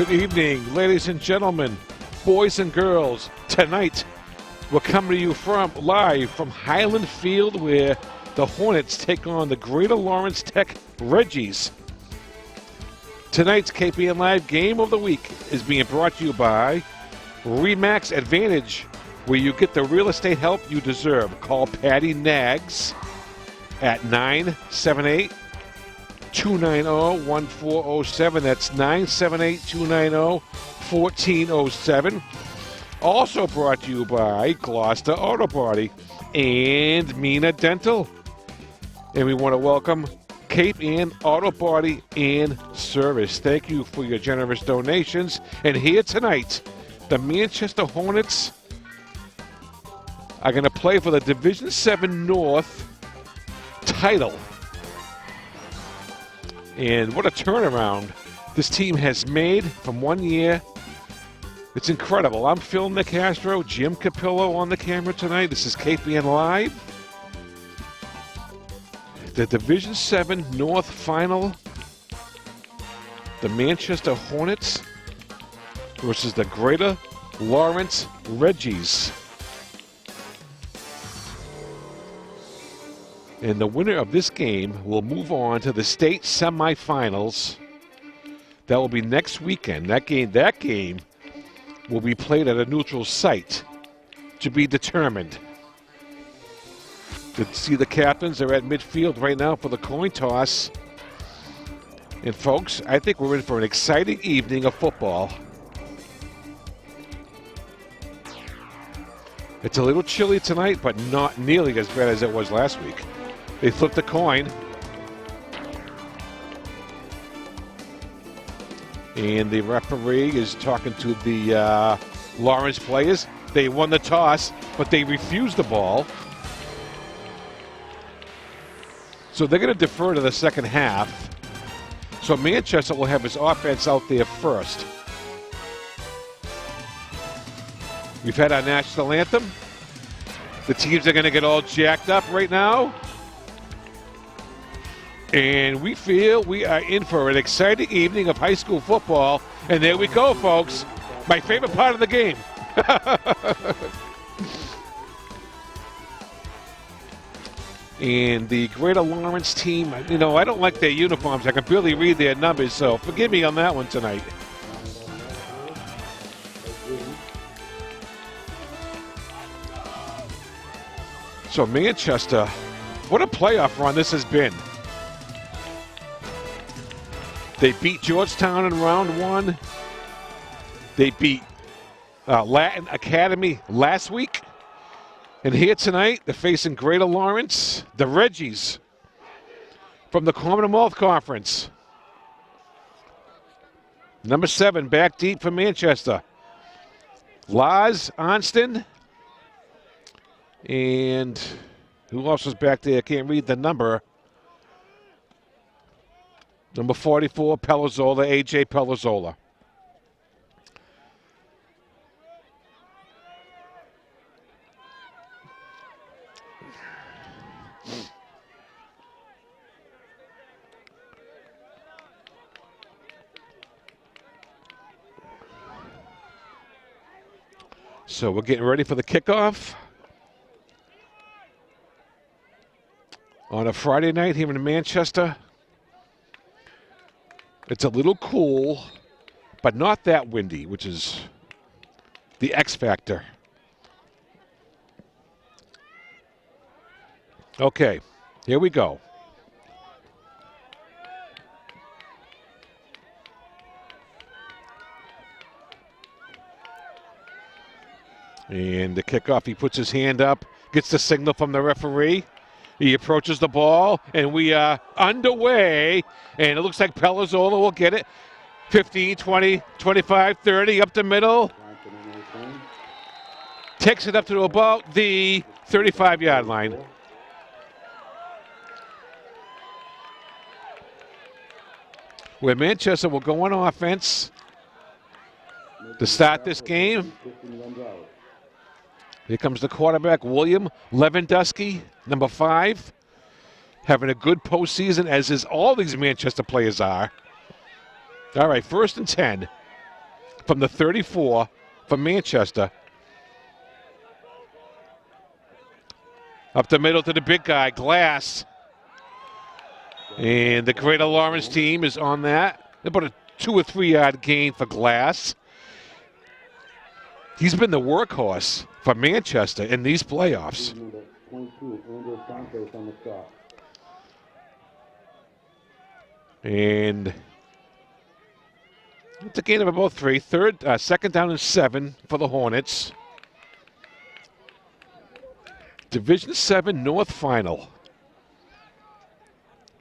Good evening, ladies and gentlemen, boys and girls. Tonight, we're coming to you live from Highland Field, where the Hornets take on the Greater Lawrence Tech Reggies. Tonight's KPN Live Game of the Week is being brought to you by RE/MAX Advantage, where you get the real estate help you deserve. Call Patty Nags at 978-290-1407. That's 978-290-1407. Also brought to you by Gloucester Auto Body and Mina Dental. And we want to welcome Cape Ann Auto Body and Service. Thank you for your generous donations. And here tonight, the Manchester Hornets are going to play for the Division 7 North title. And what a turnaround this team has made from 1 year. It's incredible. I'm Phil Nicastro, Jim Capillo on the camera tonight. This is KPN Live. The Division 7 North Final. The Manchester Hornets versus the Greater Lawrence Reggies. And the winner of this game will move on to the state semifinals. That will be next weekend. That game will be played at a neutral site to be determined. To see the captains, they're at midfield right now for the coin toss. And folks, I think we're in for an exciting evening of football. It's a little chilly tonight, but not nearly as bad as it was last week. They flipped a coin. And the referee is talking to the Lawrence players. They won the toss, but they refused the ball. So they're going to defer to the second half. So Manchester will have his offense out there first. We've had our national anthem. The teams are going to get all jacked up right now. And we feel we are in for an exciting evening of high school football. And there we go, folks. My favorite part of the game. And the Greater Lawrence team, you know, I don't like their uniforms. I can barely read their numbers, so forgive me on that one tonight. So Manchester, what a playoff run this has been. They beat Georgetown in round one. They beat Latin Academy last week. And here tonight, they're facing Greater Lawrence, the Reggies, from the Commonwealth Conference. Number 7, back deep for Manchester. Laz Onston. And who else was back there? I can't read the number. Number 44, Pelazzola, A.J. Pelazzola. So we're getting ready for the kickoff on a Friday night here in Manchester. It's a little cool, but not that windy, which is the X factor. Okay, here we go. And the kickoff, he puts his hand up, gets the signal from the referee. He approaches the ball, and we are underway. And it looks like Pelazzola will get it. 15, 20, 25, 30, up the middle. Takes it up to about the 35-yard line. Where Manchester will go on offense to start this game. Here comes the quarterback, William Lewandowski, number 5. Having a good postseason, as is all these Manchester players are. All right, 1st and 10. from the 34 for Manchester. Up the middle to the big guy, Glass. And the Greater Lawrence team is on that. About a 2 or 3 yard gain for Glass. He's been the workhorse for Manchester in these playoffs. And it's a gain of about 3. Second down and 7 for the Hornets. Division 7 North Final.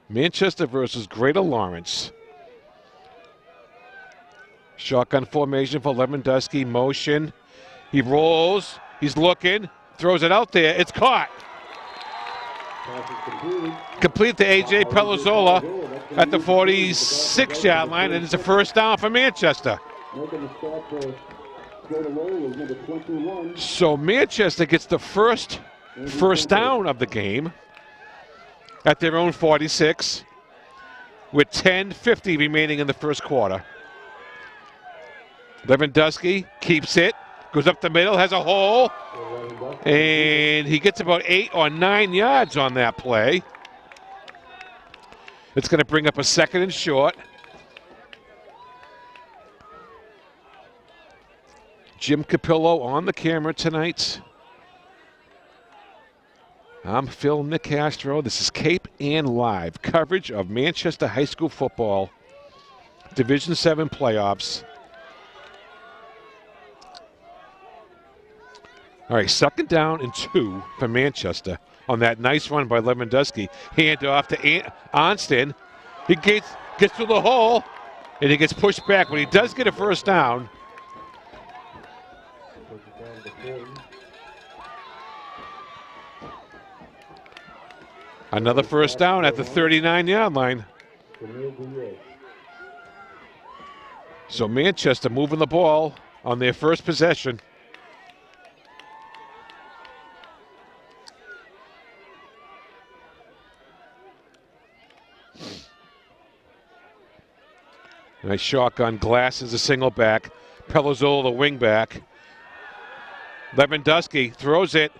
Manchester versus Greater Lawrence. Shotgun formation for Lewandowski. Motion. He rolls. He's looking. Throws it out there. It's caught. Complete to A.J. Pelizzola at the 46-yard line, and it's a first down for Manchester. So Manchester gets the first down of the game at their own 46 with 10:50 remaining in the first quarter. Lewandowski keeps it, goes up the middle, has a hole, and he gets about 8 or 9 yards on that play. It's going to bring up a second and short. Jim Capillo on the camera tonight. I'm Phil Nicastro. This is Cape Ann Live, coverage of Manchester High School football, Division 7 playoffs. All right, second down and 2 for Manchester on that nice run by Lewandowski. Hand off to Onston. He gets through the hole, and he gets pushed back, but he does get a first down. Another first down at the 39-yard line. So Manchester moving the ball on their first possession. Nice shotgun. Glass is a single back. Pelizzola, the wing back. Lewandowski throws it,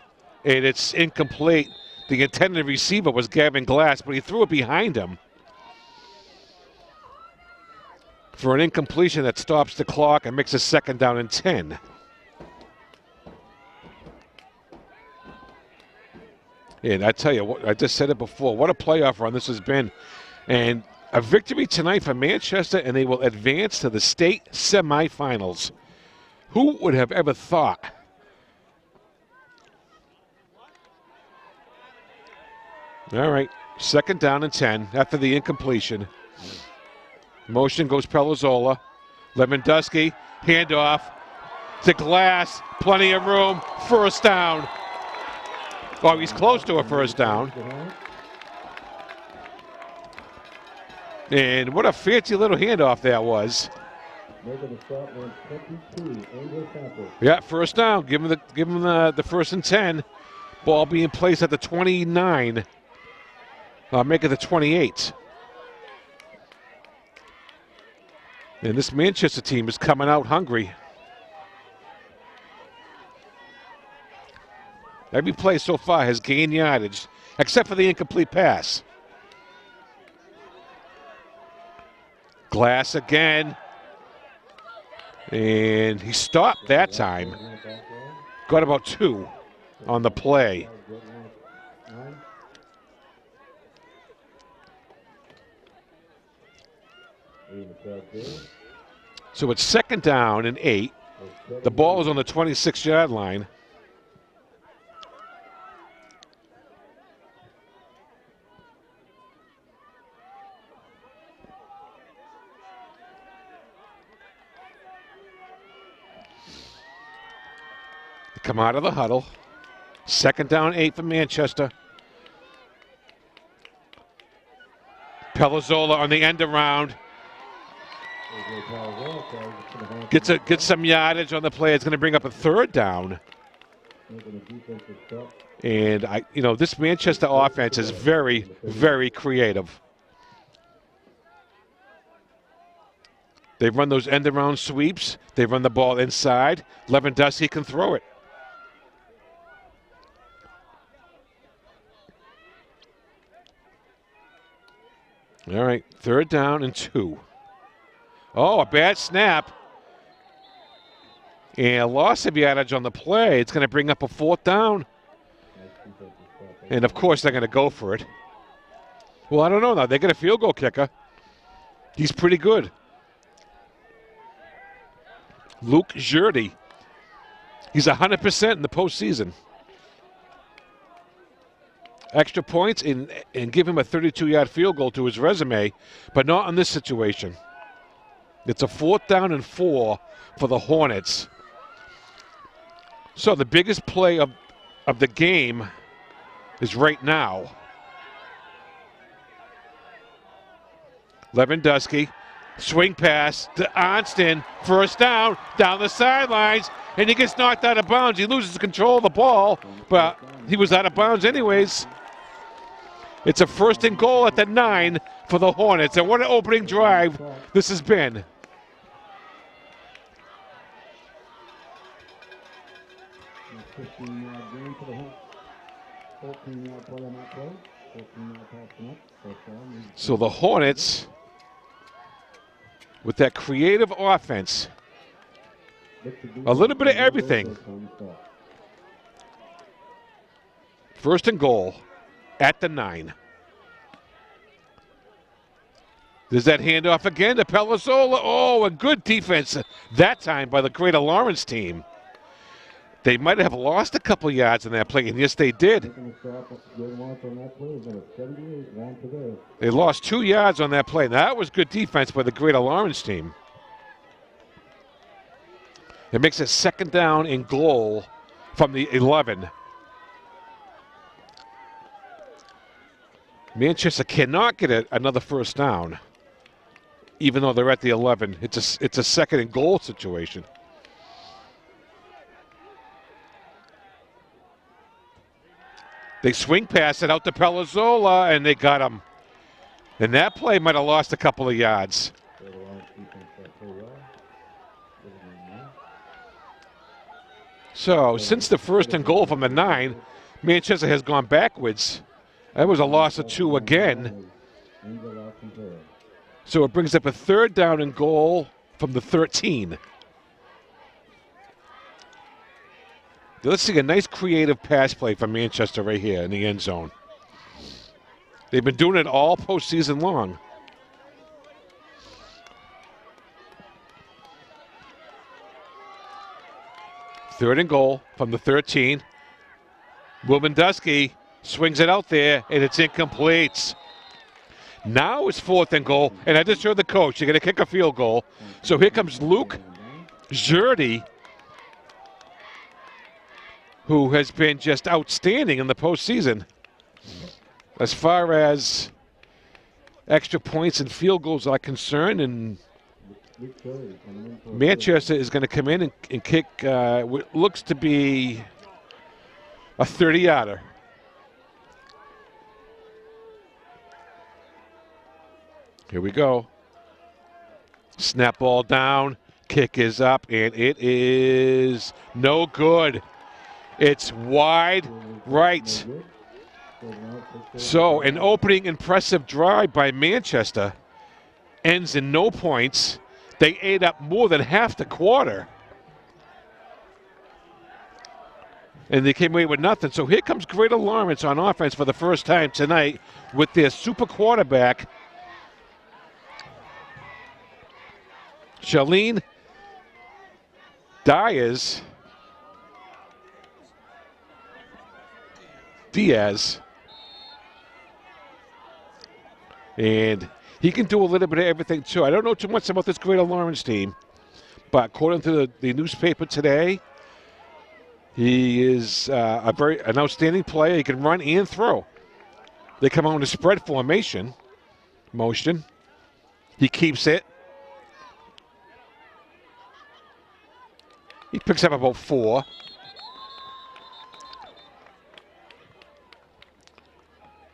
and it's incomplete. The intended receiver was Gavin Glass, but he threw it behind him for an incompletion that stops the clock and makes a second down and 10. And I tell you what, I just said it before, what a playoff run this has been. And a victory tonight for Manchester, and they will advance to the state semifinals. Who would have ever thought? All right, second down and 10 after the incompletion. Motion goes Pelizzola. Lewandowski, handoff to Glass. Plenty of room. First down. Oh, he's close to a first down. And what a fancy little handoff that was. Yeah, first down. Give him the first and 10. Ball being placed at the 29. Make it the 28. And this Manchester team is coming out hungry. Every play so far has gained yardage, except for the incomplete pass. Glass again. And he stopped that time. Got about 2 on the play. So it's second down and 8. The ball is on the 26-yard line. They come out of the huddle. Second down, 8 for Manchester. Pelizzola on the end around. Gets some yardage on the play. It's going to bring up a third down. And this Manchester offense is very, very creative. They run those end-around sweeps. They run the ball inside. Lewandowski can throw it. All right, 3rd down and 2. Oh, a bad snap. And a loss of yardage on the play. It's going to bring up a 4th down. And, of course, they're going to go for it. Well, I don't know now. They get a field goal kicker. He's pretty good. Luke Jurdy. He's 100% in the postseason. Extra points and give him a 32-yard field goal to his resume, but not in this situation. It's a 4th down and 4 for the Hornets. So the biggest play of the game is right now. Lewandowski, swing pass to Onston, 1st down the sidelines, and he gets knocked out of bounds. He loses control of the ball, but he was out of bounds anyways. It's a 1st and goal at the 9 for the Hornets, and what an opening drive this has been. So the Hornets, with that creative offense, a little bit of everything. 1st and goal at the 9. There's that handoff again to Palazzolo. Oh, a good defense that time by the Greater Lawrence team. They might have lost a couple yards in that play, and yes, they did. They lost 2 yards on that play. Now, that was good defense by the Greater Lawrence team. It makes it 2nd down and goal from the 11. Manchester cannot get another 1st down, even though they're at the 11. It's a 2nd and goal situation. They swing pass it out to Palazzolo, and they got him. And that play might have lost a couple of yards. So, since the 1st and goal from the 9, Manchester has gone backwards. That was a loss of 2 again. So it brings up a 3rd down and goal from the 13. Let's see a nice creative pass play from Manchester right here in the end zone. They've been doing it all postseason long. Third and goal from the 13. Lewandowski swings it out there, and it's incomplete. Now it's 4th and goal, and I just heard the coach. You're going to kick a field goal. So here comes Luke Jurdy, who has been just outstanding in the postseason. As far as extra points and field goals are concerned, and Manchester is going to come in and kick what looks to be a 30-yarder. Here we go. Snap ball down. Kick is up, and it is no good. It's wide right. So an opening impressive drive by Manchester ends in no points. They ate up more than half the quarter. And they came away with nothing. So here comes Greater Lawrence on offense for the first time tonight with their super quarterback, Shalene Diaz. And he can do a little bit of everything, too. I don't know too much about this Greater Lawrence team, but according to the newspaper today, he is an outstanding player. He can run and throw. They come out in a spread formation motion. He keeps it. He picks up about 4.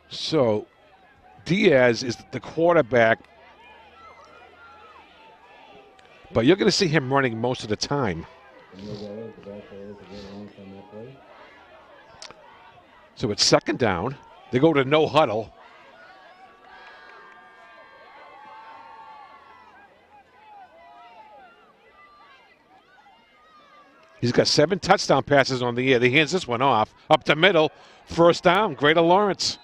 So Diaz is the quarterback but you're going to see him running most of the time. So it's second down. They go to no huddle. He's got 7 touchdown passes on the year. He hands this one off. Up the middle. First down. Greater Lawrence.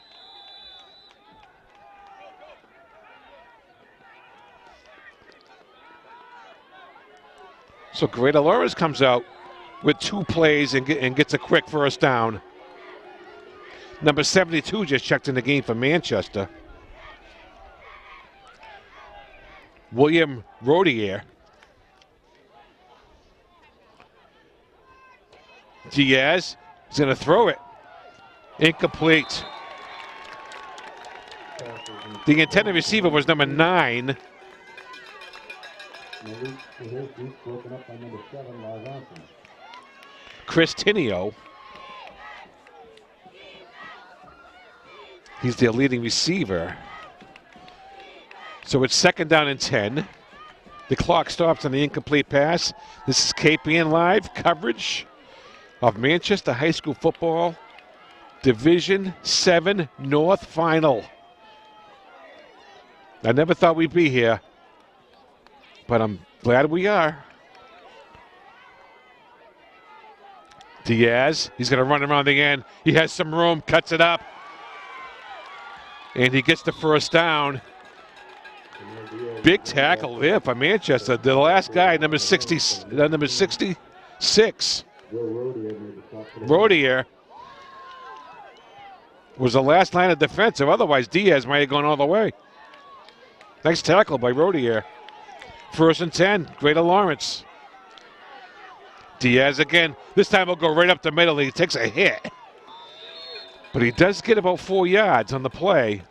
So Greater Lawrence comes out with 2 plays and gets a quick first down. Number 72 just checked in the game for Manchester. William Rodier. Diaz is going to throw it. Incomplete. The intended receiver was number 9. Chris Tinio. He's their leading receiver. So it's second down and 10. The clock stops on the incomplete pass. This is KPN Live coverage of Manchester High School Football Division 7 North Final. I never thought we'd be here, but I'm glad we are. Diaz, he's going to run around the end. He has some room, cuts it up, and he gets the first down. Big tackle there for Manchester. The last guy, number 66. Rodier was the last line of defense, or otherwise Diaz might have gone all the way. Nice tackle by Rodier. First and 10, Greater Lawrence. Diaz again. This time he'll go right up the middle. He takes a hit. But he does get about 4 yards on the play.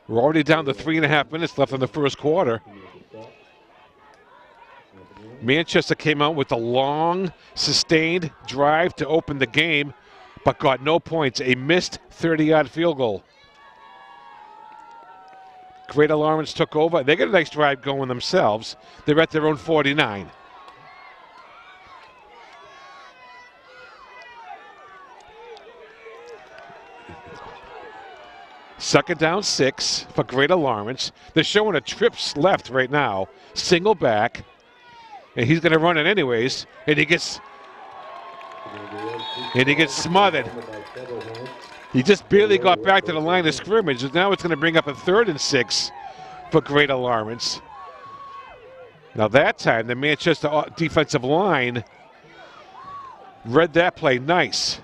We're already down to 3.5 minutes left in the first quarter. Manchester came out with a long, sustained drive to open the game, but got no points. A missed 30-yard field goal. Greater Lawrence took over. They got a nice drive going themselves. They're at their own 49. Second down 6 for Greater Lawrence. They're showing a trips left right now. Single back. And he's going to run it anyways. And he gets smothered. He just barely got back to the line of scrimmage. Now it's going to bring up a 3rd and 6 for Greater Lawrence. Now that time, the Manchester defensive line read that play nice.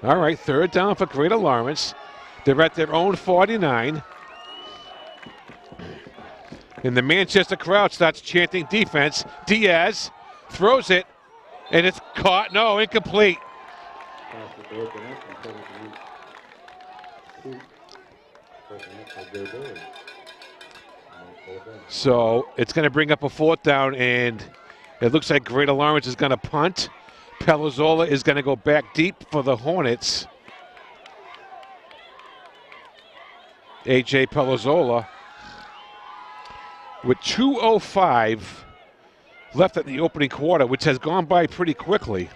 All right, 3rd down for Greater Lawrence. They're at their own 49. And the Manchester crowd starts chanting defense. Diaz throws it, and it's caught. No, incomplete. So it's going to bring up a 4th down, and it looks like Greater Lawrence is going to punt. Pelizzola is going to go back deep for the Hornets. A.J. Pelizzola with 2:05 left at the opening quarter, which has gone by pretty quickly.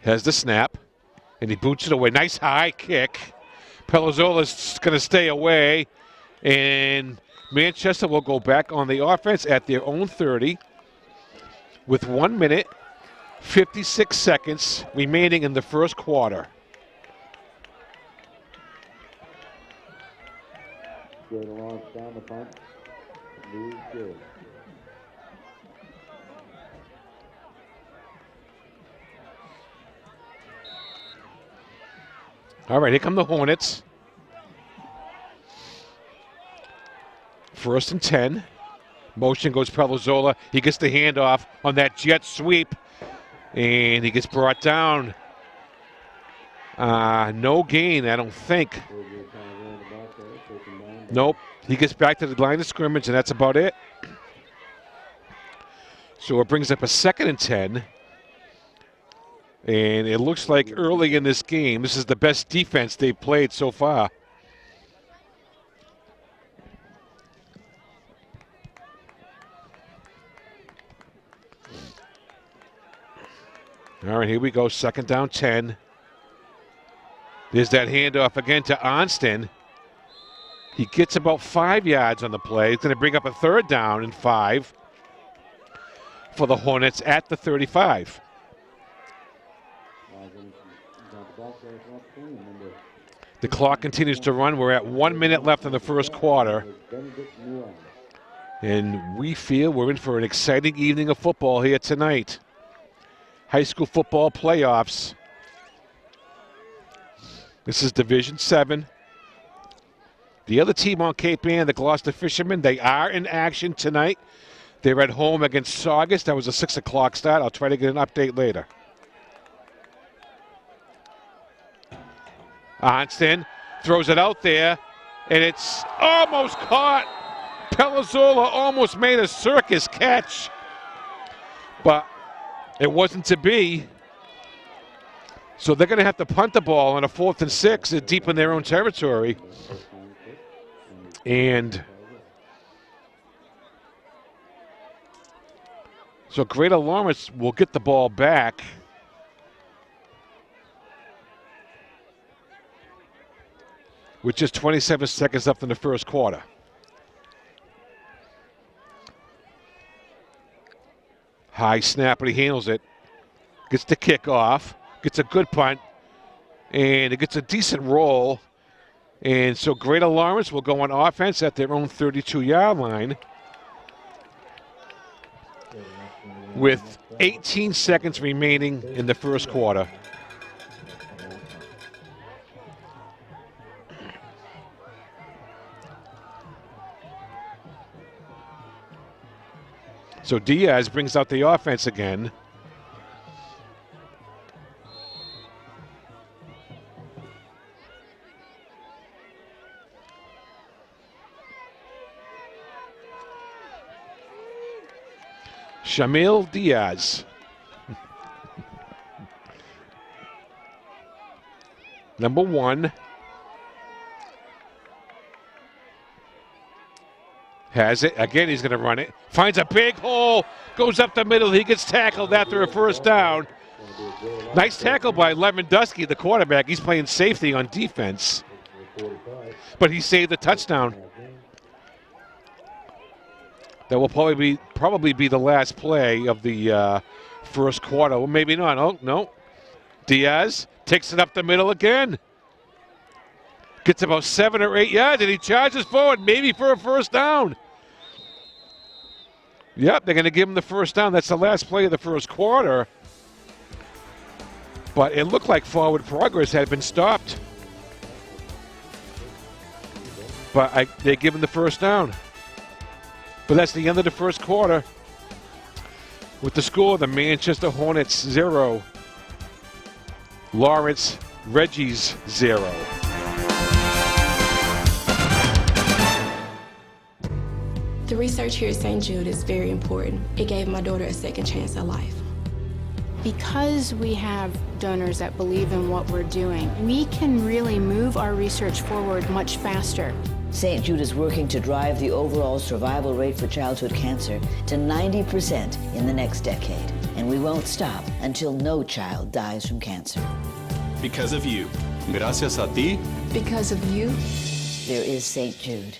Has the snap, and he boots it away. Nice high kick. Pelizzola's going to stay away, and Manchester will go back on the offense at their own 30 with 1 minute, 56 seconds remaining in the first quarter. Greater Lawrence down the punt. Move good. All right, here come the Hornets. 1st and 10. Motion goes Pelizzola. He gets the handoff on that jet sweep, and he gets brought down. No gain, I don't think. Nope. He gets back to the line of scrimmage, and that's about it. So it brings up a 2nd and 10. And it looks like early in this game, this is the best defense they've played so far. All right, here we go. 2nd down, 10. There's that handoff again to Onston. He gets about 5 yards on the play. He's going to bring up a 3rd down and 5 for the Hornets at the 35. The clock continues to run. We're at 1 minute left in the first quarter. And we feel we're in for an exciting evening of football here tonight. High school football playoffs. This is Division 7. The other team on Cape Ann, the Gloucester Fishermen, they are in action tonight. They're at home against Saugus. That was a 6 o'clock start. I'll try to get an update later. Onston throws it out there, and it's almost caught. Pelizzola almost made a circus catch, but it wasn't to be. So they're going to have to punt the ball on a 4th and 6 deep in their own territory. And so Greater Lawrence will get the ball back. With just 27 seconds left in the first quarter. High snap, but he handles it. Gets the kickoff. Gets a good punt. And it gets a decent roll. And so Greater Lawrence will go on offense at their own 32-yard line. With 18 seconds remaining in the first quarter. So Diaz brings out the offense again. Shamil Diaz. Number 1. Has it. Again, he's going to run it. Finds a big hole. Goes up the middle. He gets tackled after a first down. Nice tackle by Lewandowski, the quarterback. He's playing safety on defense. But he saved the touchdown. That will probably be the last play of the first quarter. Well, maybe not. Oh, no. Diaz takes it up the middle again. Gets about 7 or 8 yards, and he charges forward, maybe for a first down. Yep, they're going to give him the first down. That's the last play of the first quarter. But it looked like forward progress had been stopped. But they give him the first down. But that's the end of the first quarter. With the score, the Manchester Hornets 0. Lawrence Reggie's 0. The research here at St. Jude is very important. It gave my daughter a second chance at life. Because we have donors that believe in what we're doing, we can really move our research forward much faster. St. Jude is working to drive the overall survival rate for childhood cancer to 90% in the next decade. And we won't stop until no child dies from cancer. Because of you. Gracias a ti. Because of you. There is St. Jude.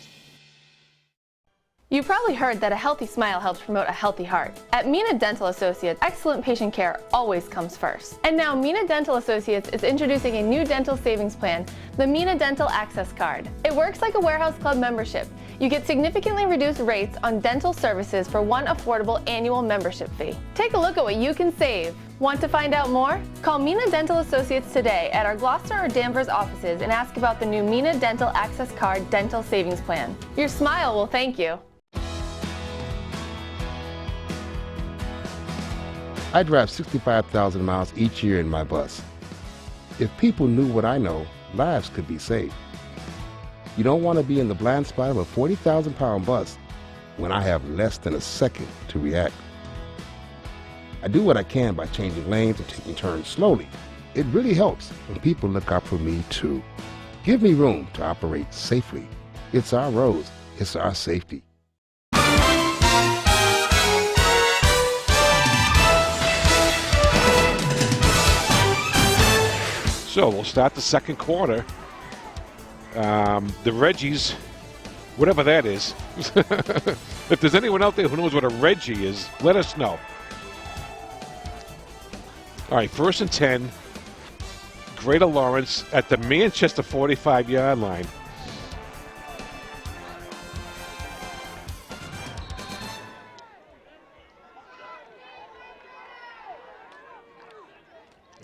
You probably heard that a healthy smile helps promote a healthy heart. At Mina Dental Associates, excellent patient care always comes first. And now Mina Dental Associates is introducing a new dental savings plan, the Mina Dental Access Card. It works like a warehouse club membership. You get significantly reduced rates on dental services for one affordable annual membership fee. Take a look at what you can save. Want to find out more? Call Mina Dental Associates today at our Gloucester or Danvers offices and ask about the new Mina Dental Access Card Dental Savings Plan. Your smile will thank you. I drive 65,000 miles each year in my bus. If people knew what I know, lives could be saved. You don't want to be in the blind spot of a 40,000-pound bus when I have less than a second to react. I do what I can by changing lanes or taking turns slowly. It really helps when people look out for me too. Give me room to operate safely. It's our roads. It's our safety. So we'll start the second quarter. The Reggies, whatever that is. If there's anyone out there who knows what a Reggie is, let us know. All right, 1st and 10. Greater Lawrence at the Manchester 45-yard line.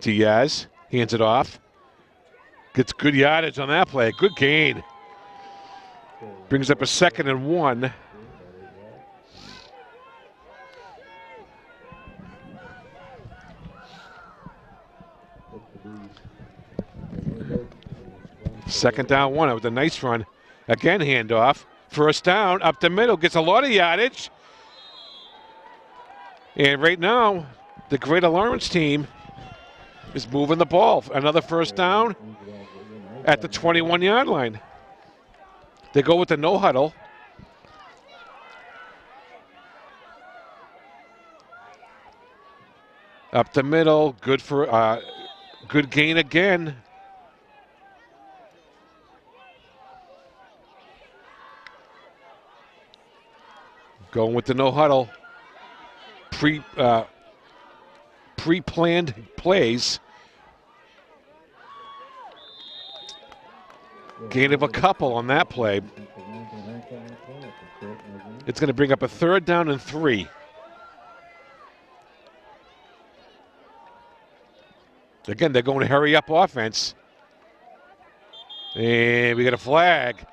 Diaz hands it off. Gets good yardage on that play. Good gain. Brings up a 2nd and 1. Second down 1. That was a nice run. Again, handoff. 1st down, up the middle. Gets a lot of yardage. And right now, the Greater Lawrence team is moving the ball. Another 1st down at the 21-yard line. They go with the no huddle. Up the middle, good for good gain again. Going with the no huddle. Pre-planned plays. Gain of a couple on that play. It's going to bring up a 3rd down and 3. Again, they're going to hurry up offense. And we got a flag.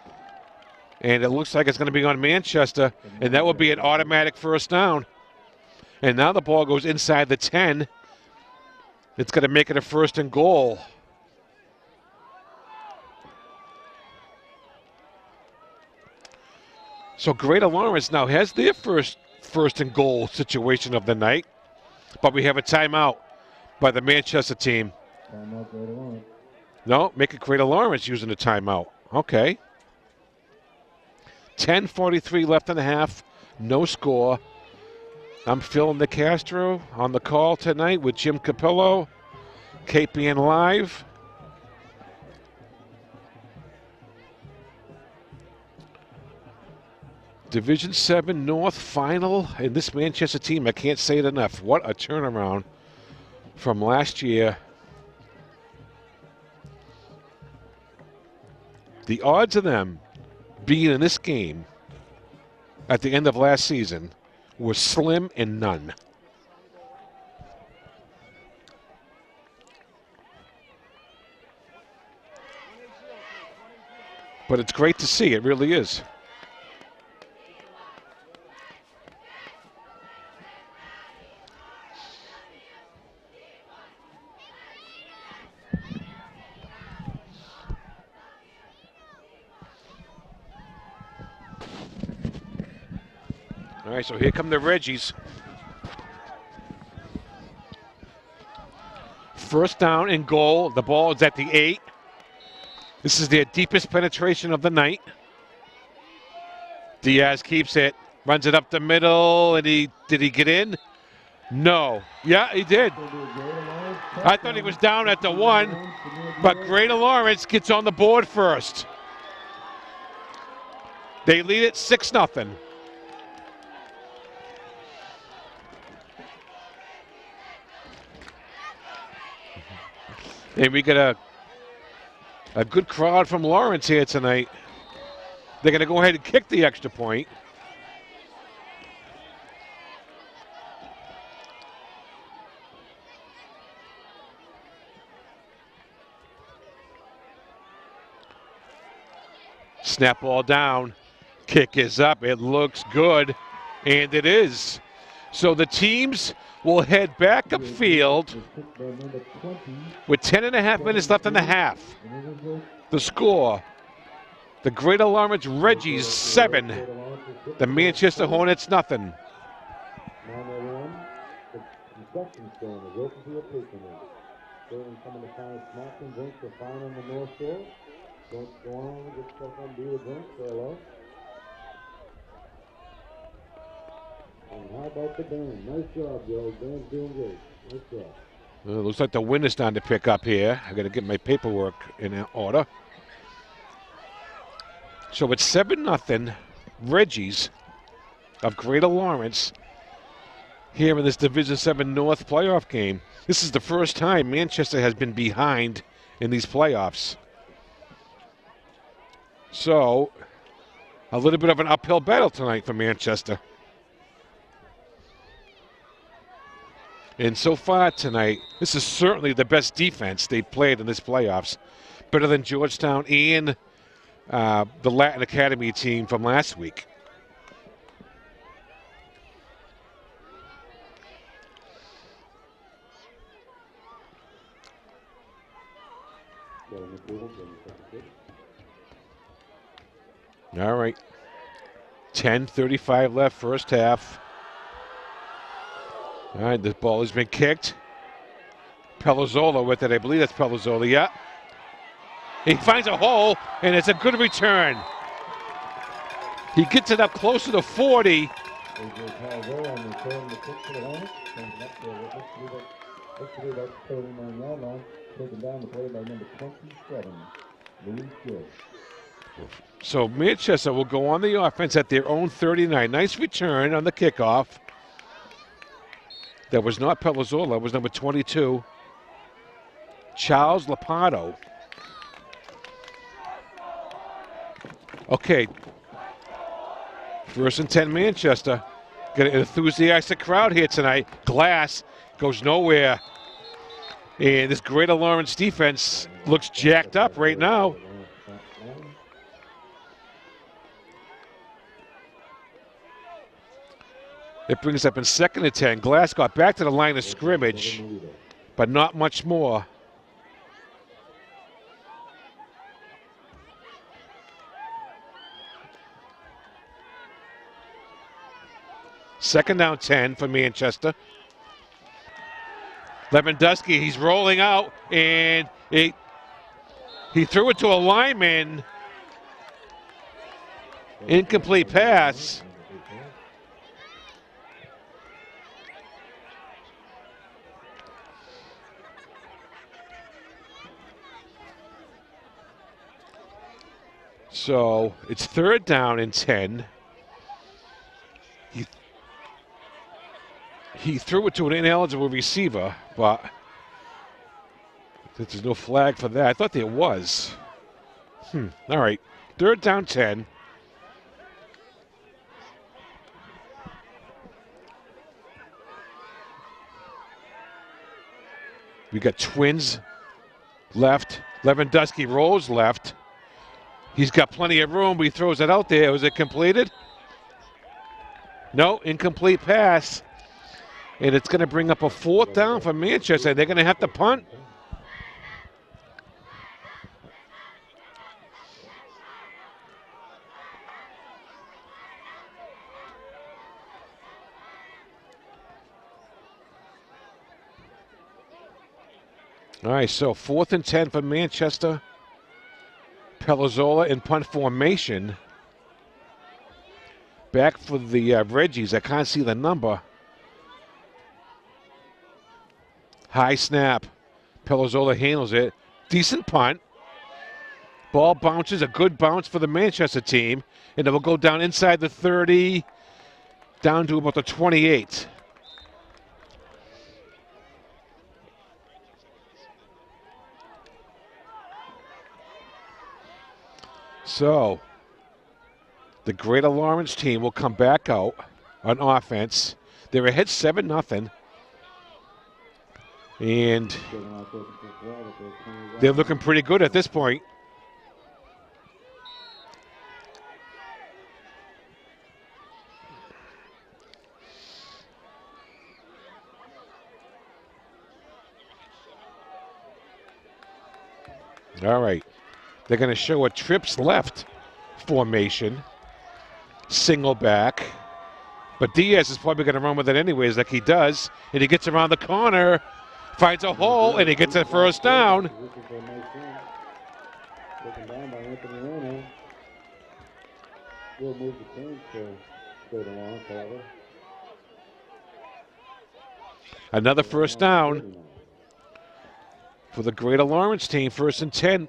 And it looks like it's going to be on Manchester. And that will be an automatic 1st down. And now the ball goes inside the 10. It's going to make it a 1st and goal. So Greater Lawrence now has their first and goal situation of the night. But we have a timeout by the Manchester team. Timeout, Greater Lawrence. No, make it Greater Lawrence using a timeout. Okay. 10:43 left in the half. No score. I'm Phil Nicastro on the call tonight with Jim Capillo, KPN Live. Division 7 North final, and this Manchester team, I can't say it enough. What a turnaround from last year. The odds of them being in this game at the end of last season was slim and none. But it's great to see, it really is. All right, so here come the Reggies. 1st down and goal. The ball is at the 8. This is their deepest penetration of the night. Diaz keeps it, runs it up the middle, and did he get in? No. Yeah, he did. I thought he was down at the 1, but Greater Lawrence gets on the board first. They lead it 6-0. And we get a good crowd from Lawrence here tonight. They're going to go ahead and kick the extra point. Snap ball down. Kick is up. It looks good. And it is. So the teams will head back upfield with 10.5 minutes left in the half. The score, the Greater Lawrence Reggies 7, the Manchester Hornets nothing. Construction stone is open to your patronage. Children coming to find snacks and drinks are fine on the North Shore. Don't go on, get yourself some beer or drink, say hello. And how about the band? Nice job, Joe. Band's doing great. Nice job. Well, it looks like the wind is starting to pick up here. I got to get my paperwork in order. So it's 7-0 Reggies of Greater Lawrence here in this Division 7 North playoff game. This is the first time Manchester has been behind in these playoffs. So a little bit of an uphill battle tonight for Manchester. And so far tonight, this is certainly the best defense they've played in this playoffs. Better than Georgetown and the Latin Academy team from last week. All right. 10:35 left, first half. All right, this ball has been kicked. Pelazzola with it. I believe that's Pelazzola, yeah. He finds a hole, and it's a good return. He gets it up closer to 40. So Manchester will go on the offense at their own 39. Nice return on the kickoff. That was not Pelazzola, it was number 22, Charles Lapato. Okay, 1st and 10 Manchester. Got an enthusiastic crowd here tonight. Glass goes nowhere. And this Greater Lawrence defense looks jacked up right now. It brings up in 2nd and 10. Glass got back to the line of scrimmage, but not much more. Second down 10 for Manchester. Lewandowski, he's rolling out, and he threw it to a lineman. Incomplete pass. So it's 3rd down and 10. He threw it to an ineligible receiver, but there's no flag for that. I thought there was. All right, 3rd down 10. We got Twins left. Lewandowski rolls left. He's got plenty of room, but he throws it out there. Was it completed? No, incomplete pass. And it's going to bring up a 4th down for Manchester. They're going to have to punt. All right, so 4th and 10 for Manchester. Pelazzola in punt formation. Back for the Reggies. I can't see the number. High snap. Pelazzola handles it. Decent punt. Ball bounces. A good bounce for the Manchester team. And it will go down inside the 30, down to about the 28. So, the Greater Lawrence team will come back out on offense. They're ahead 7-0. And they're looking pretty good at this point. All right. They're going to show a trips left formation. Single back. But Diaz is probably going to run with it anyways, like he does. And he gets around the corner, finds a hole, and he gets a first down. This is a nice run. Taken down by Anthony Reno. Will move the chains to straight along, however. Another first down for the Greater Lawrence team, 1st and 10.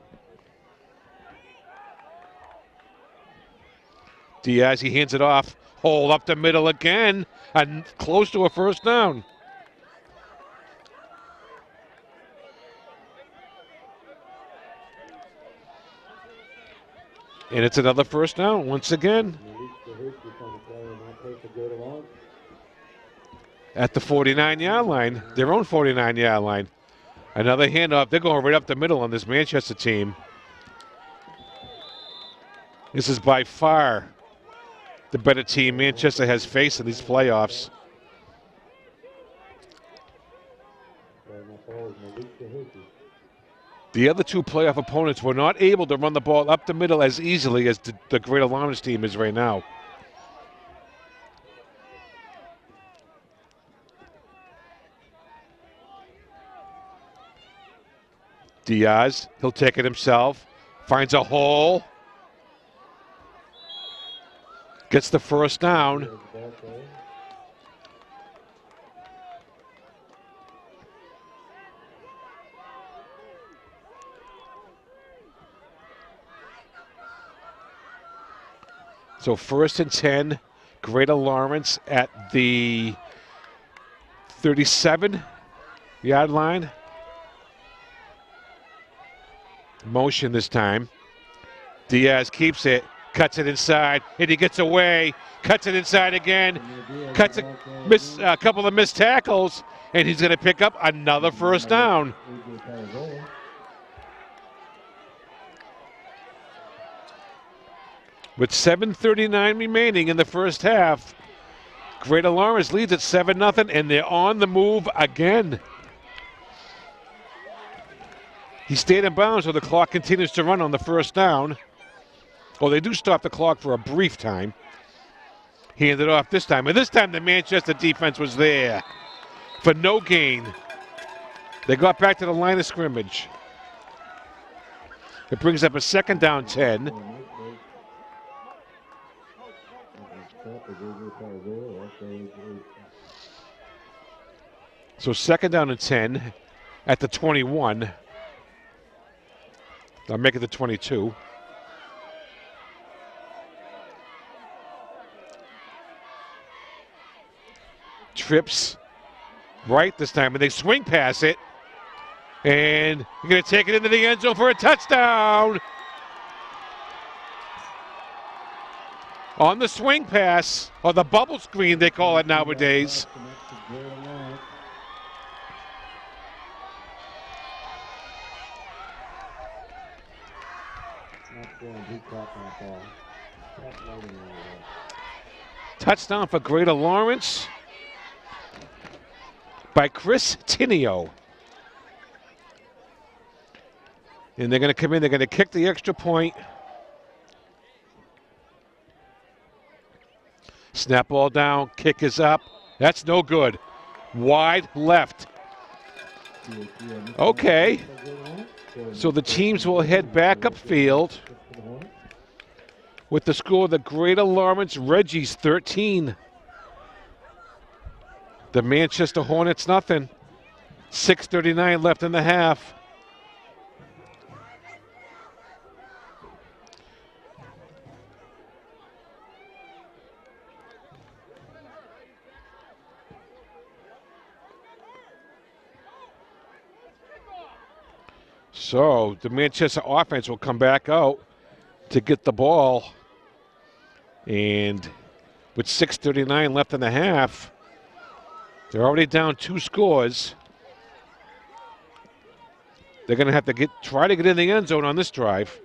Diaz, he hands it off. Hole up the middle again, and close to a first down. And it's another first down once again. At the 49-yard line, their own 49-yard line. Another handoff. They're going right up the middle on this Manchester team. This is by far the better team Manchester has faced in these playoffs. The other two playoff opponents were not able to run the ball up the middle as easily as the Greater Lawrence team is right now. Diaz, he'll take it himself, finds a hole, gets the first down. So 1st and 10, Greater Lawrence at the 37-yard line. Motion this time. Diaz keeps it, cuts it inside, and he gets away, cuts it inside again, cuts a couple of missed tackles, and he's going to pick up another first down. With 7:39 remaining in the first half, Greater Lawrence leads at 7-0, and they're on the move again. He stayed in bounds, so the clock continues to run on the first down. Well, they do stop the clock for a brief time. He handed off this time, and this time the Manchester defense was there for no gain. They got back to the line of scrimmage. It brings up a 2nd down 10. So 2nd down and 10 at the 21. I'll make it the 22. Trips right this time, and they swing pass it. And you're going to take it into the end zone for a touchdown. On the swing pass, or the bubble screen they call it nowadays. Touchdown for Greater Lawrence by Chris Tinio. And they're going to come in, they're going to kick the extra point. Snap ball down, kick is up. That's no good. Wide left. Okay. So the teams will head back upfield with the score of the Greater Lawrence Reggies 13. The Manchester Hornets nothing. 6:39 left in the half. So the Manchester offense will come back out to get the ball. And with 6:39 left in the half, they're already down 2 scores. They're going to have to try to get in the end zone on this drive.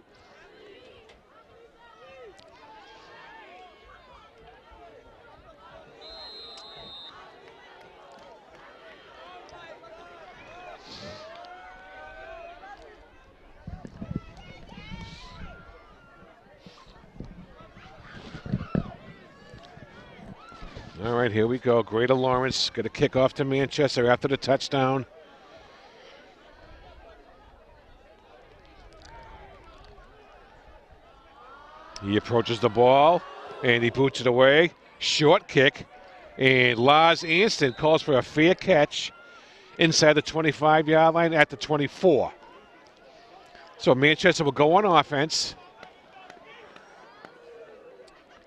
All right, here we go. Greater Lawrence going to kick off to Manchester after the touchdown. He approaches the ball, and he boots it away. Short kick, and Lars Anston calls for a fair catch inside the 25-yard line at the 24. So Manchester will go on offense.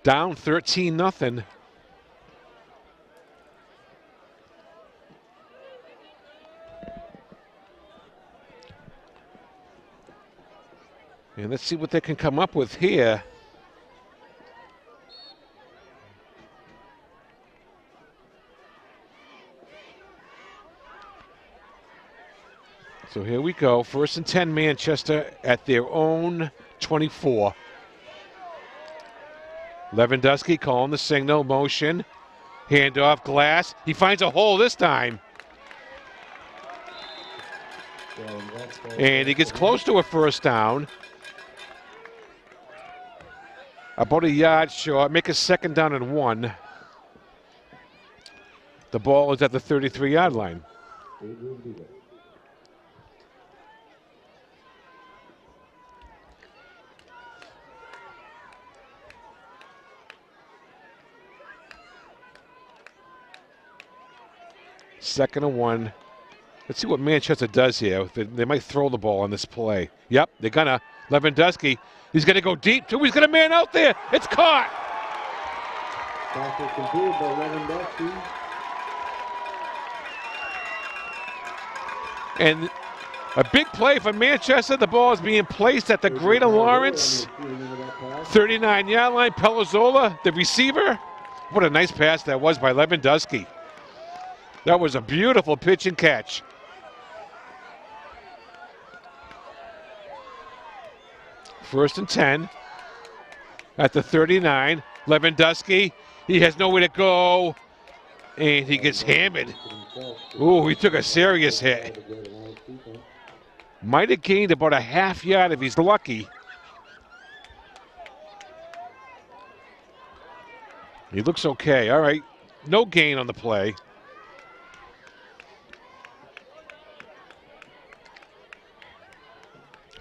Down 13-0. And let's see what they can come up with here. So here we go. 1st and 10 Manchester at their own 24. Lewandowski calling the signal, motion. Handoff, Glass. He finds a hole this time. And he gets close to a first down. About a yard short. Make a 2nd down and 1. The ball is at the 33-yard line. Second and 1. Let's see what Manchester does here. They might throw the ball on this play. Yep, they're gonna. Lewandowski, he's gonna go deep too. He's gonna man out there. It's caught. Pass is completed by Lewandowski. And a big play for Manchester. The ball is being placed at the Greater Lawrence 39-yard line. Pelazzola, the receiver. What a nice pass that was by Lewandowski. That was a beautiful pitch and catch. First and 10 at the 39. Lewandowski, he has nowhere to go, and he gets hammered. Ooh, he took a serious hit. Might have gained about a half yard if he's lucky. He looks okay. All right, no gain on the play.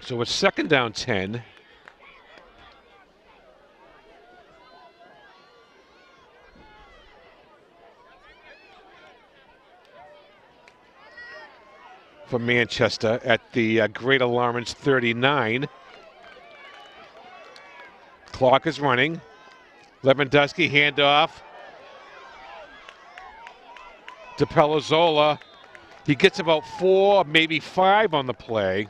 So it's 2nd down 10. For Manchester at the Greater Lawrence 39. Clock is running. Lewandowski handoff to Pelazzola. He gets about 4, maybe 5 on the play.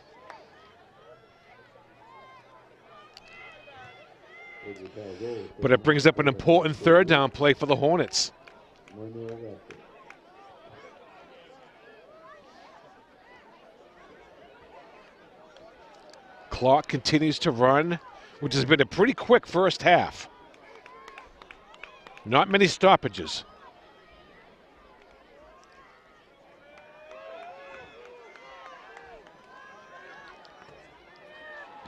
But it brings up an important 3rd down play for the Hornets. Clock continues to run, which has been a pretty quick first half. Not many stoppages.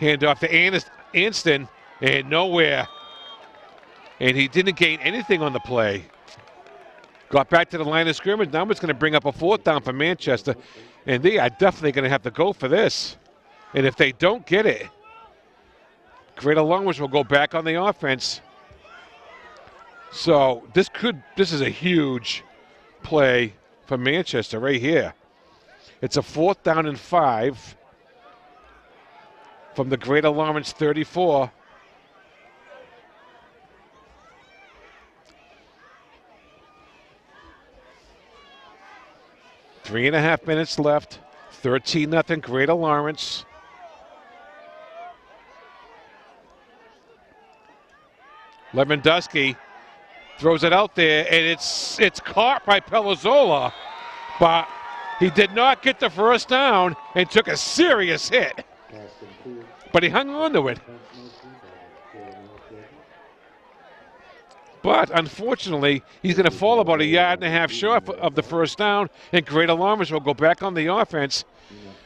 Handoff to Anston, and nowhere. And he didn't gain anything on the play. Got back to the line of scrimmage. Now it's going to bring up a 4th down for Manchester. And they are definitely going to have to go for this. And if they don't get it, Greater Lawrence will go back on the offense. So this is a huge play for Manchester right here. It's a 4th down and 5 from the Greater Lawrence 34. Three and a half minutes left. 13-0 Greater Lawrence. Lewandowski throws it out there, and it's caught by Pelazzola, but he did not get the first down and took a serious hit. But he hung on to it. But unfortunately, he's going to fall about a yard and a half short of the first down, and Greater Lawrence will go back on the offense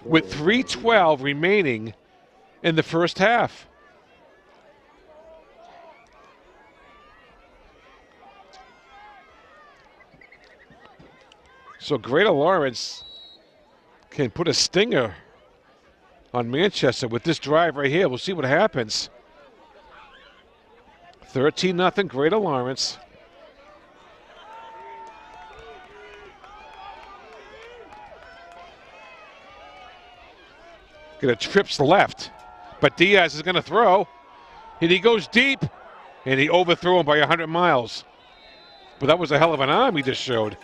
with 3:12 remaining in the first half. So Greater Lawrence can put a stinger on Manchester with this drive right here. We'll see what happens. 13-0 Greater Lawrence. Get a trips left, but Diaz is going to throw, and he goes deep, and he overthrew him by 100 miles. But that was a hell of an arm he just showed.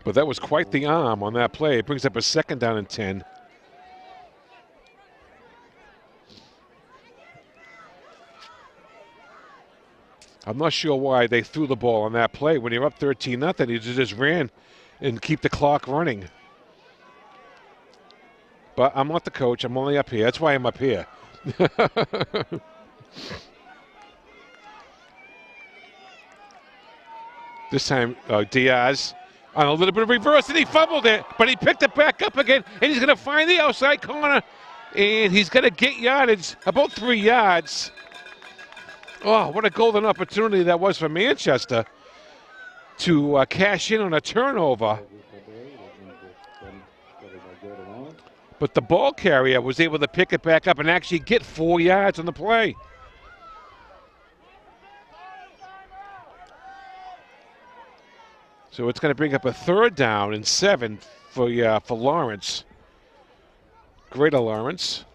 But that was quite the arm on that play. It brings up a 2nd down and 10. I'm not sure why they threw the ball on that play. When you're up 13-0, you just ran and keep the clock running. But I'm not the coach. I'm only up here. That's why I'm up here. This time, Diaz on a little bit of reverse, and he fumbled it, but he picked it back up again, and he's going to find the outside corner, and he's going to get yardage, about 3 yards. Oh, what a golden opportunity that was for Manchester to cash in on a turnover. But the ball carrier was able to pick it back up and actually get 4 yards on the play. So it's going to bring up a 3rd down and 7 for Lawrence. Greater Lawrence.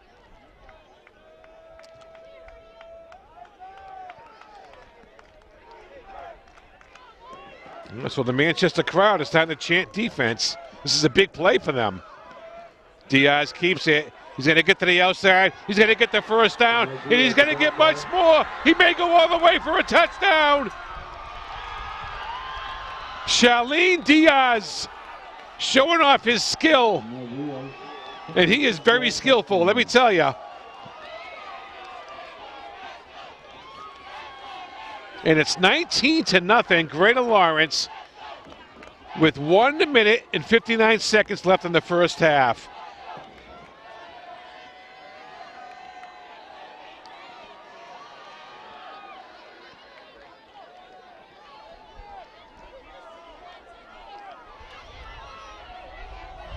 So the Manchester crowd is starting to chant defense. This is a big play for them. Diaz keeps it. He's going to get to the outside. He's going to get the 1st down, and he's going to get much more. He may go all the way for a touchdown. Charlene Diaz showing off his skill. And he is very skillful, let me tell you. And it's 19-0, Greater Lawrence, with 1 minute and 59 seconds left in the first half.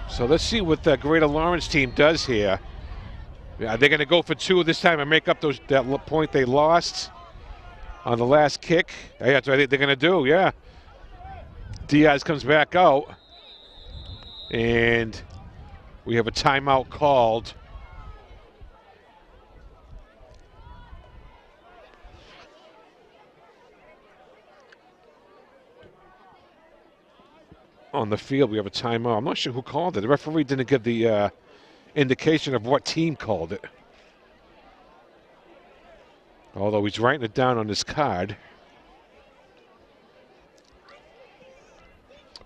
So let's see what the Greater Lawrence team does here. Are they going to go for 2 this time and make up that point they lost on the last kick? Yeah, that's what I think they're going to do, yeah. Diaz comes back out, and we have a timeout called. On the field, we have a timeout. I'm not sure who called it. The referee didn't give the indication of what team called it. Although he's writing it down on his card.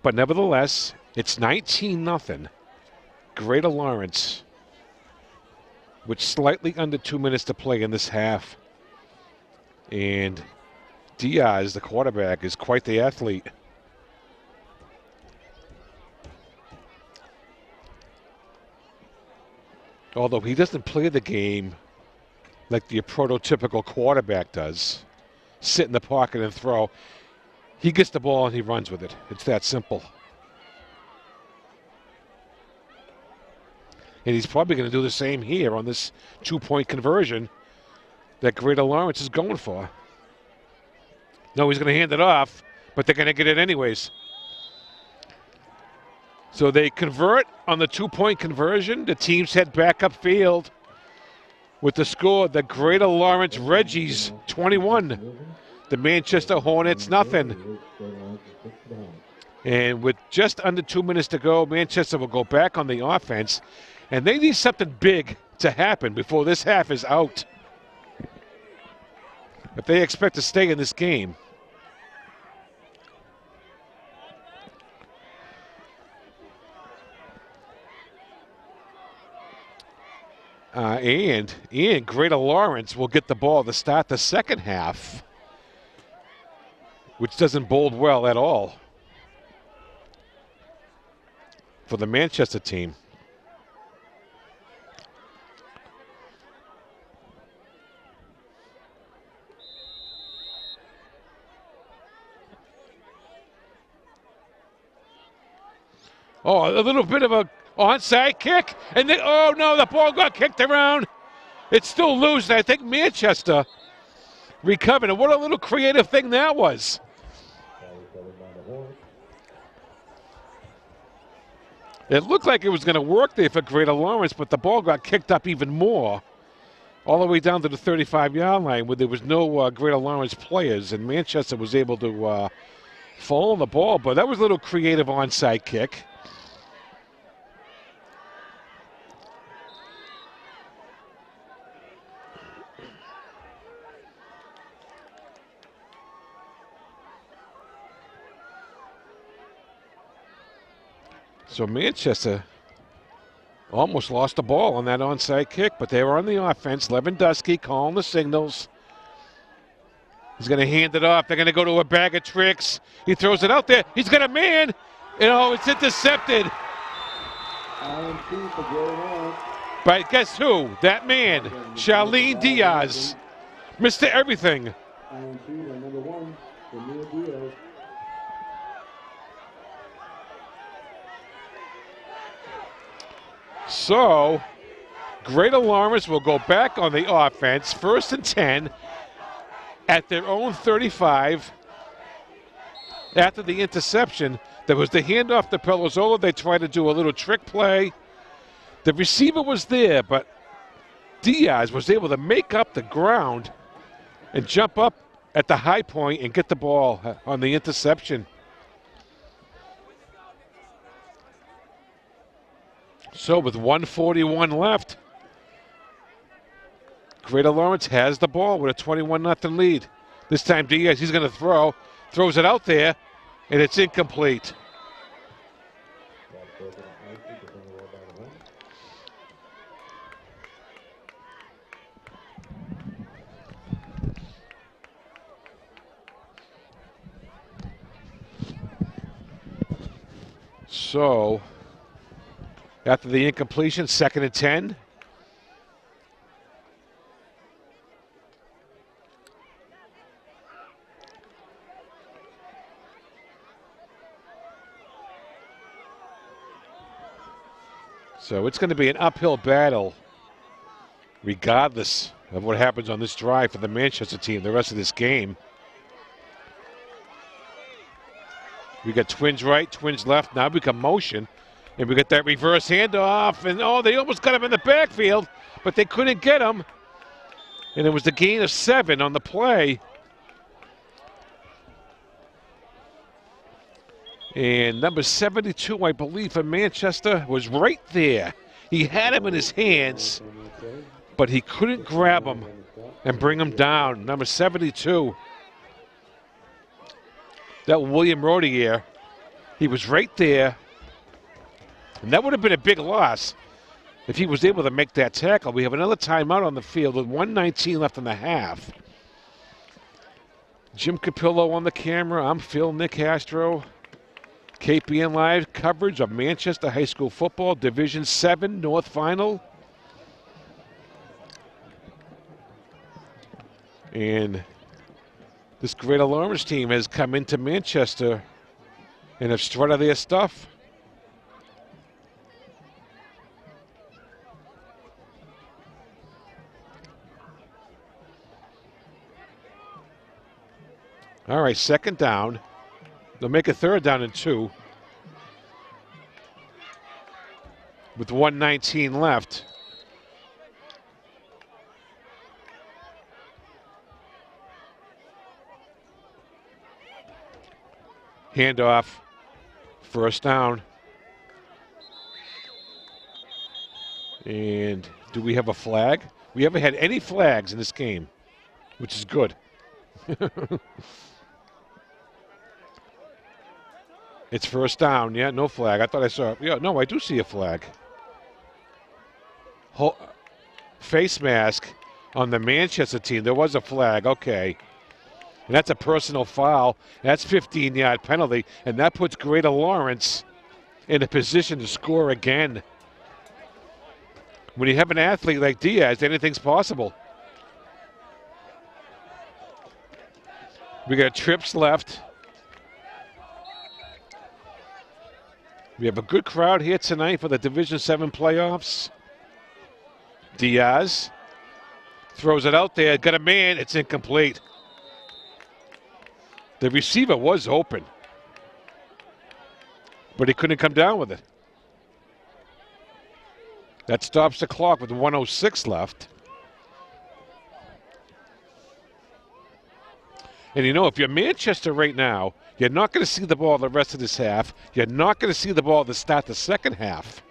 But nevertheless, it's 19-0. Greater Lawrence, with slightly under 2 minutes to play in this half. And Diaz, the quarterback, is quite the athlete. Although he doesn't play the game like the prototypical quarterback does, sit in the pocket and throw. He gets the ball and he runs with it. It's that simple. And he's probably going to do the same here on this 2-point conversion that Greater Lawrence is going for. No, he's going to hand it off, but they're going to get it anyways. So they convert on the 2-point conversion. The teams head back upfield with the score, the Greater Lawrence Reggies 21, the Manchester Hornets nothing. And with just under 2 minutes to go, Manchester will go back on the offense, and they need something big to happen before this half is out if they expect to stay in this game. And Greater Lawrence will get the ball to start the second half, which doesn't bode well at all for the Manchester team. Oh, a little bit of a onside kick. And then, oh no, the ball got kicked around. It's still loose. I think Manchester recovered. And what a little creative thing that was. It looked like it was going to work there for Greater Lawrence, but the ball got kicked up even more, all the way down to the 35-yard line where there was no Greater Lawrence players, and Manchester was able to follow the ball. But that was a little creative onside kick. So Manchester almost lost the ball on that onside kick, but they were on the offense. Lewandowski calling the signals. He's going to hand it off. They're going to go to a bag of tricks. He throws it out there. He's got a man. It's intercepted. But guess who? That man, Charlene Diaz. Mr. Everything. So, Greater Lawrence will go back on the offense, 1st and 10, at their own 35. After the interception, there was the handoff to Pelozzola. They tried to do a little trick play. The receiver was there, but Diaz was able to make up the ground and jump up at the high point and get the ball on the interception. So with 1:41 left, Greater Lawrence has the ball with a 21-0 lead. This time Diaz, he's going to throws it out there, and it's incomplete. So, after the incompletion, 2nd and 10. So it's going to be an uphill battle regardless of what happens on this drive for the Manchester team the rest of this game. We got twins right, twins left. Now we got motion. And we got that reverse handoff. And, they almost got him in the backfield, but they couldn't get him. And it was the gain of 7 on the play. And number 72, I believe, for Manchester was right there. He had him in his hands, but he couldn't grab him and bring him down. Number 72. That William Rodier, he was right there. And that would have been a big loss if he was able to make that tackle. We have another timeout on the field with 1:19 left in the half. Jim Capillo on the camera. I'm Phil Nick Castro. KPN Live coverage of Manchester High School Football Division 7 North Final. And this Greater Lawrence team has come into Manchester and have strutted their stuff. All right, 2nd down. They'll make a 3rd down and 2 with 1:19 left. Handoff, 1st down. And do we have a flag? We haven't had any flags in this game, which is good. It's 1st down. Yeah, no flag. I thought I saw. Yeah, no, I do see a flag. Face mask on the Manchester team. There was a flag. Okay. And that's a personal foul. That's 15-yard penalty. And that puts Greater Lawrence in a position to score again. When you have an athlete like Diaz, anything's possible. We got trips left. We have a good crowd here tonight for the Division 7 playoffs. Diaz throws it out there. Got a man. It's incomplete. The receiver was open, but he couldn't come down with it. That stops the clock with 1:06 left. And you know, if you're Manchester right now, you're not going to see the ball the rest of this half. You're not going to see the ball to start the second half.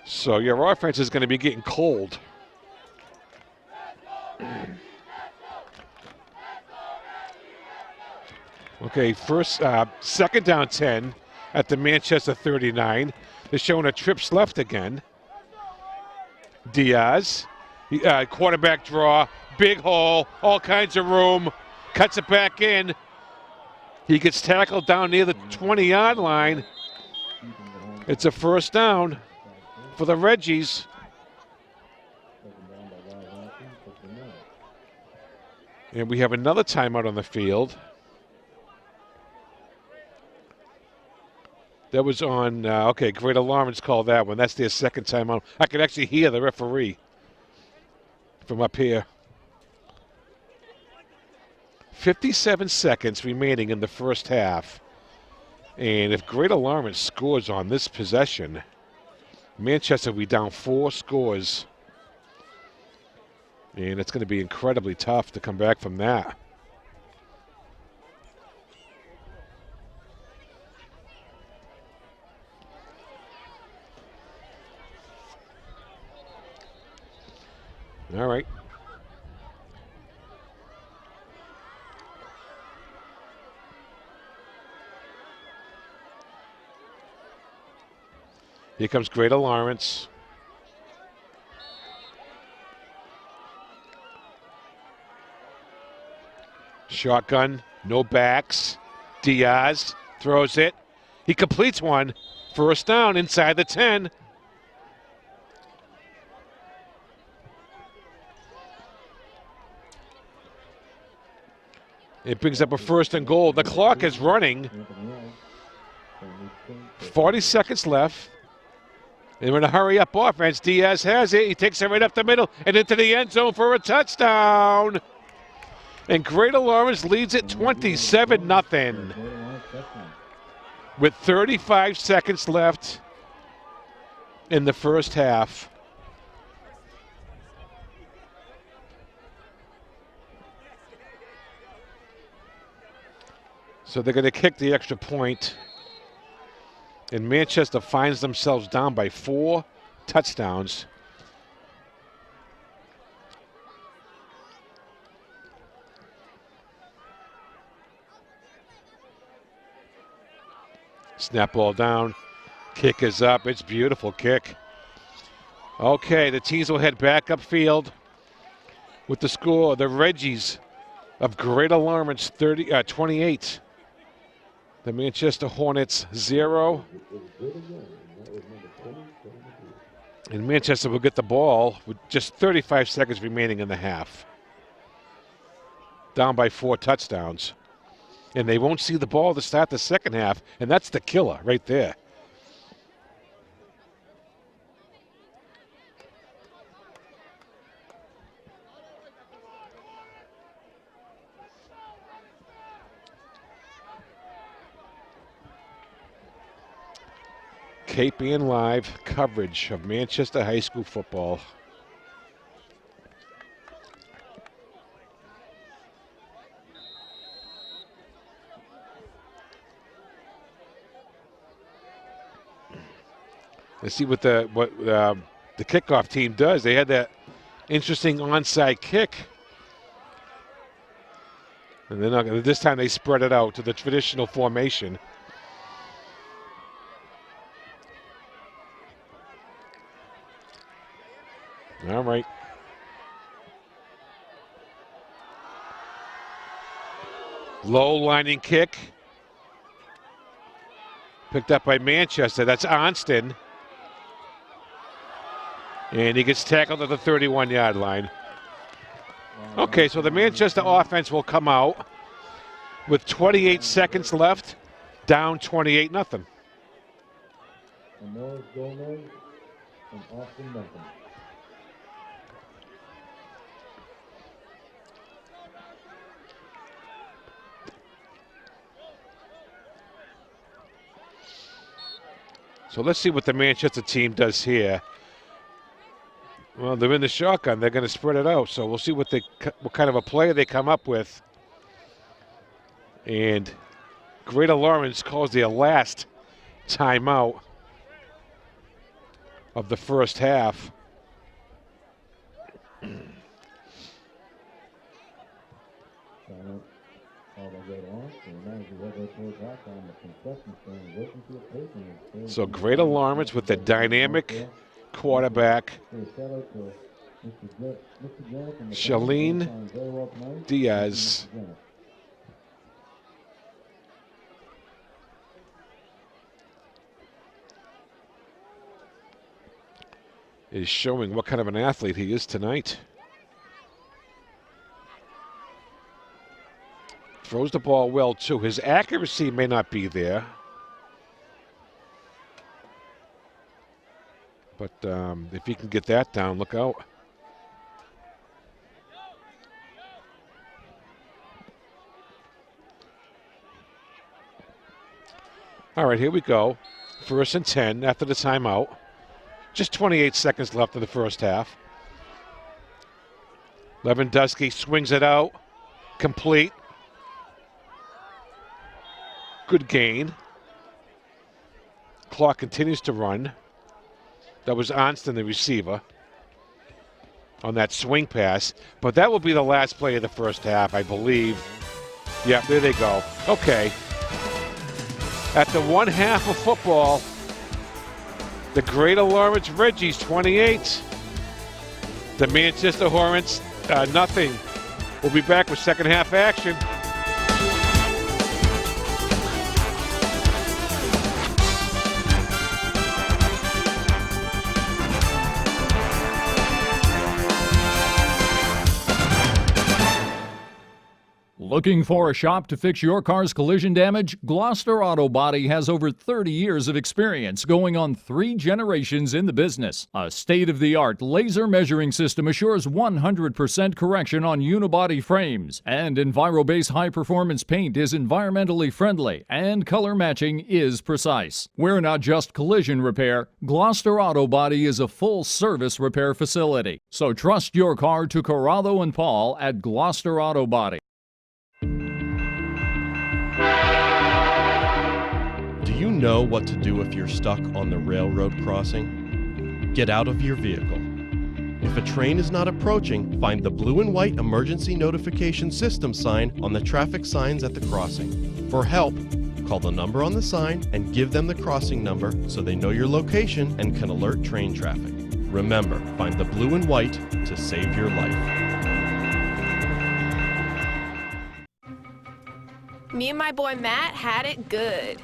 So your offense is going to be getting cold. Okay, second down 10 at the Manchester 39. They're showing a trips left again. Diaz, quarterback draw, big hole, all kinds of room, cuts it back in. He gets tackled down near the 20-yard line. It's a first down for the Reggies. And we have another timeout on the field. That was on, Greater Lawrence called that one. That's their second timeout. I could actually hear the referee from up here. 57 seconds remaining in the first half. And if Greater Lawrence scores on this possession, Manchester will be down 4 scores. And it's going to be incredibly tough to come back from that. All right. Here comes Greater Lawrence. Shotgun, no backs. Diaz throws it. He completes one. First down inside the 10. It brings up a first and goal. The clock is running. 40 seconds left. And we're in a hurry-up offense. Diaz has it. He takes it right up the middle and into the end zone for a touchdown. And Greater Lawrence leads it 27-0 with 35 seconds left in the first half. So they're going to kick the extra point. And Manchester finds themselves down by 4 touchdowns. Snap ball down. Kick is up. It's a beautiful kick. Okay, the teams will head back upfield with the score. The Reggies of Greater Lawrence 28. The Manchester Hornets 0. And Manchester will get the ball with just 35 seconds remaining in the half. Down by 4 touchdowns. And they won't see the ball to start the second half, and that's the killer right there. Cape Ann Live coverage of Manchester High School football. Let's see what the kickoff team does. They had that interesting onside kick. And then this time they spread it out to the traditional formation. All right. Low lining kick. Picked up by Manchester. That's Onston. And he gets tackled at the 31-yard line. Okay, so the Manchester offense will come out with 28 seconds left down 28-0. Amores Gomez and Austin Bentham. So let's see what the Manchester team does here. Well, they're in the shotgun. They're going to spread it out. So we'll see what kind of a play they come up with. And Greater Lawrence calls their last timeout of the first half. So Greater Lawrence with the dynamic quarterback, Shalene Diaz. Is showing what kind of an athlete he is tonight. Throws the ball well, too. His accuracy may not be there. But if he can get that down, look out. All right, here we go. 1st and 10 after the timeout. Just 28 seconds left in the first half. Lewandowski swings it out. Complete. Good gain. Clock continues to run. That was Onston, the receiver, on that swing pass. But that will be the last play of the first half, I believe. Yeah, there they go. Okay. At the one half of football, the Greater Lawrence Reggies 28. The Manchester Hornets nothing. We'll be back with second half action. Looking for a shop to fix your car's collision damage? Gloucester Auto Body has over 30 years of experience, going on 3 generations in the business. A state-of-the-art laser measuring system assures 100% correction on unibody frames, and EnviroBase high-performance paint is environmentally friendly, and color matching is precise. We're not just collision repair. Gloucester Auto Body is a full-service repair facility. So trust your car to Corrado and Paul at Gloucester Auto Body. Do you know what to do if you're stuck on the railroad crossing? Get out of your vehicle. If a train is not approaching, find the blue and white emergency notification system sign on the traffic signs at the crossing. For help, call the number on the sign and give them the crossing number so they know your location and can alert train traffic. Remember, find the blue and white to save your life. Me and my boy Matt had it good.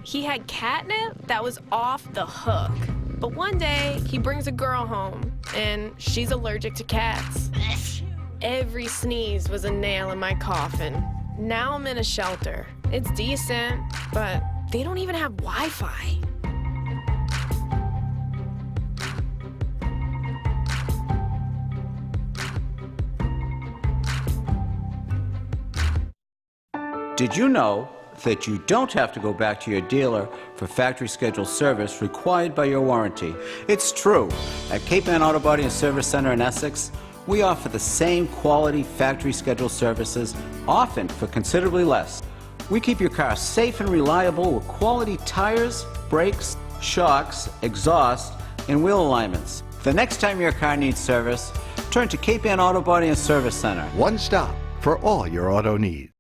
He had catnip that was off the hook. But one day, he brings a girl home, and she's allergic to cats. Every sneeze was a nail in my coffin. Now I'm in a shelter. It's decent, but they don't even have Wi-Fi. Did you know that you don't have to go back to your dealer for factory scheduled service required by your warranty? It's true. At Cape Ann Auto Body and Service Center in Essex, we offer the same quality factory scheduled services, often for considerably less. We keep your car safe and reliable with quality tires, brakes, shocks, exhaust, and wheel alignments. The next time your car needs service, turn to Cape Ann Auto Body and Service Center. One stop for all your auto needs.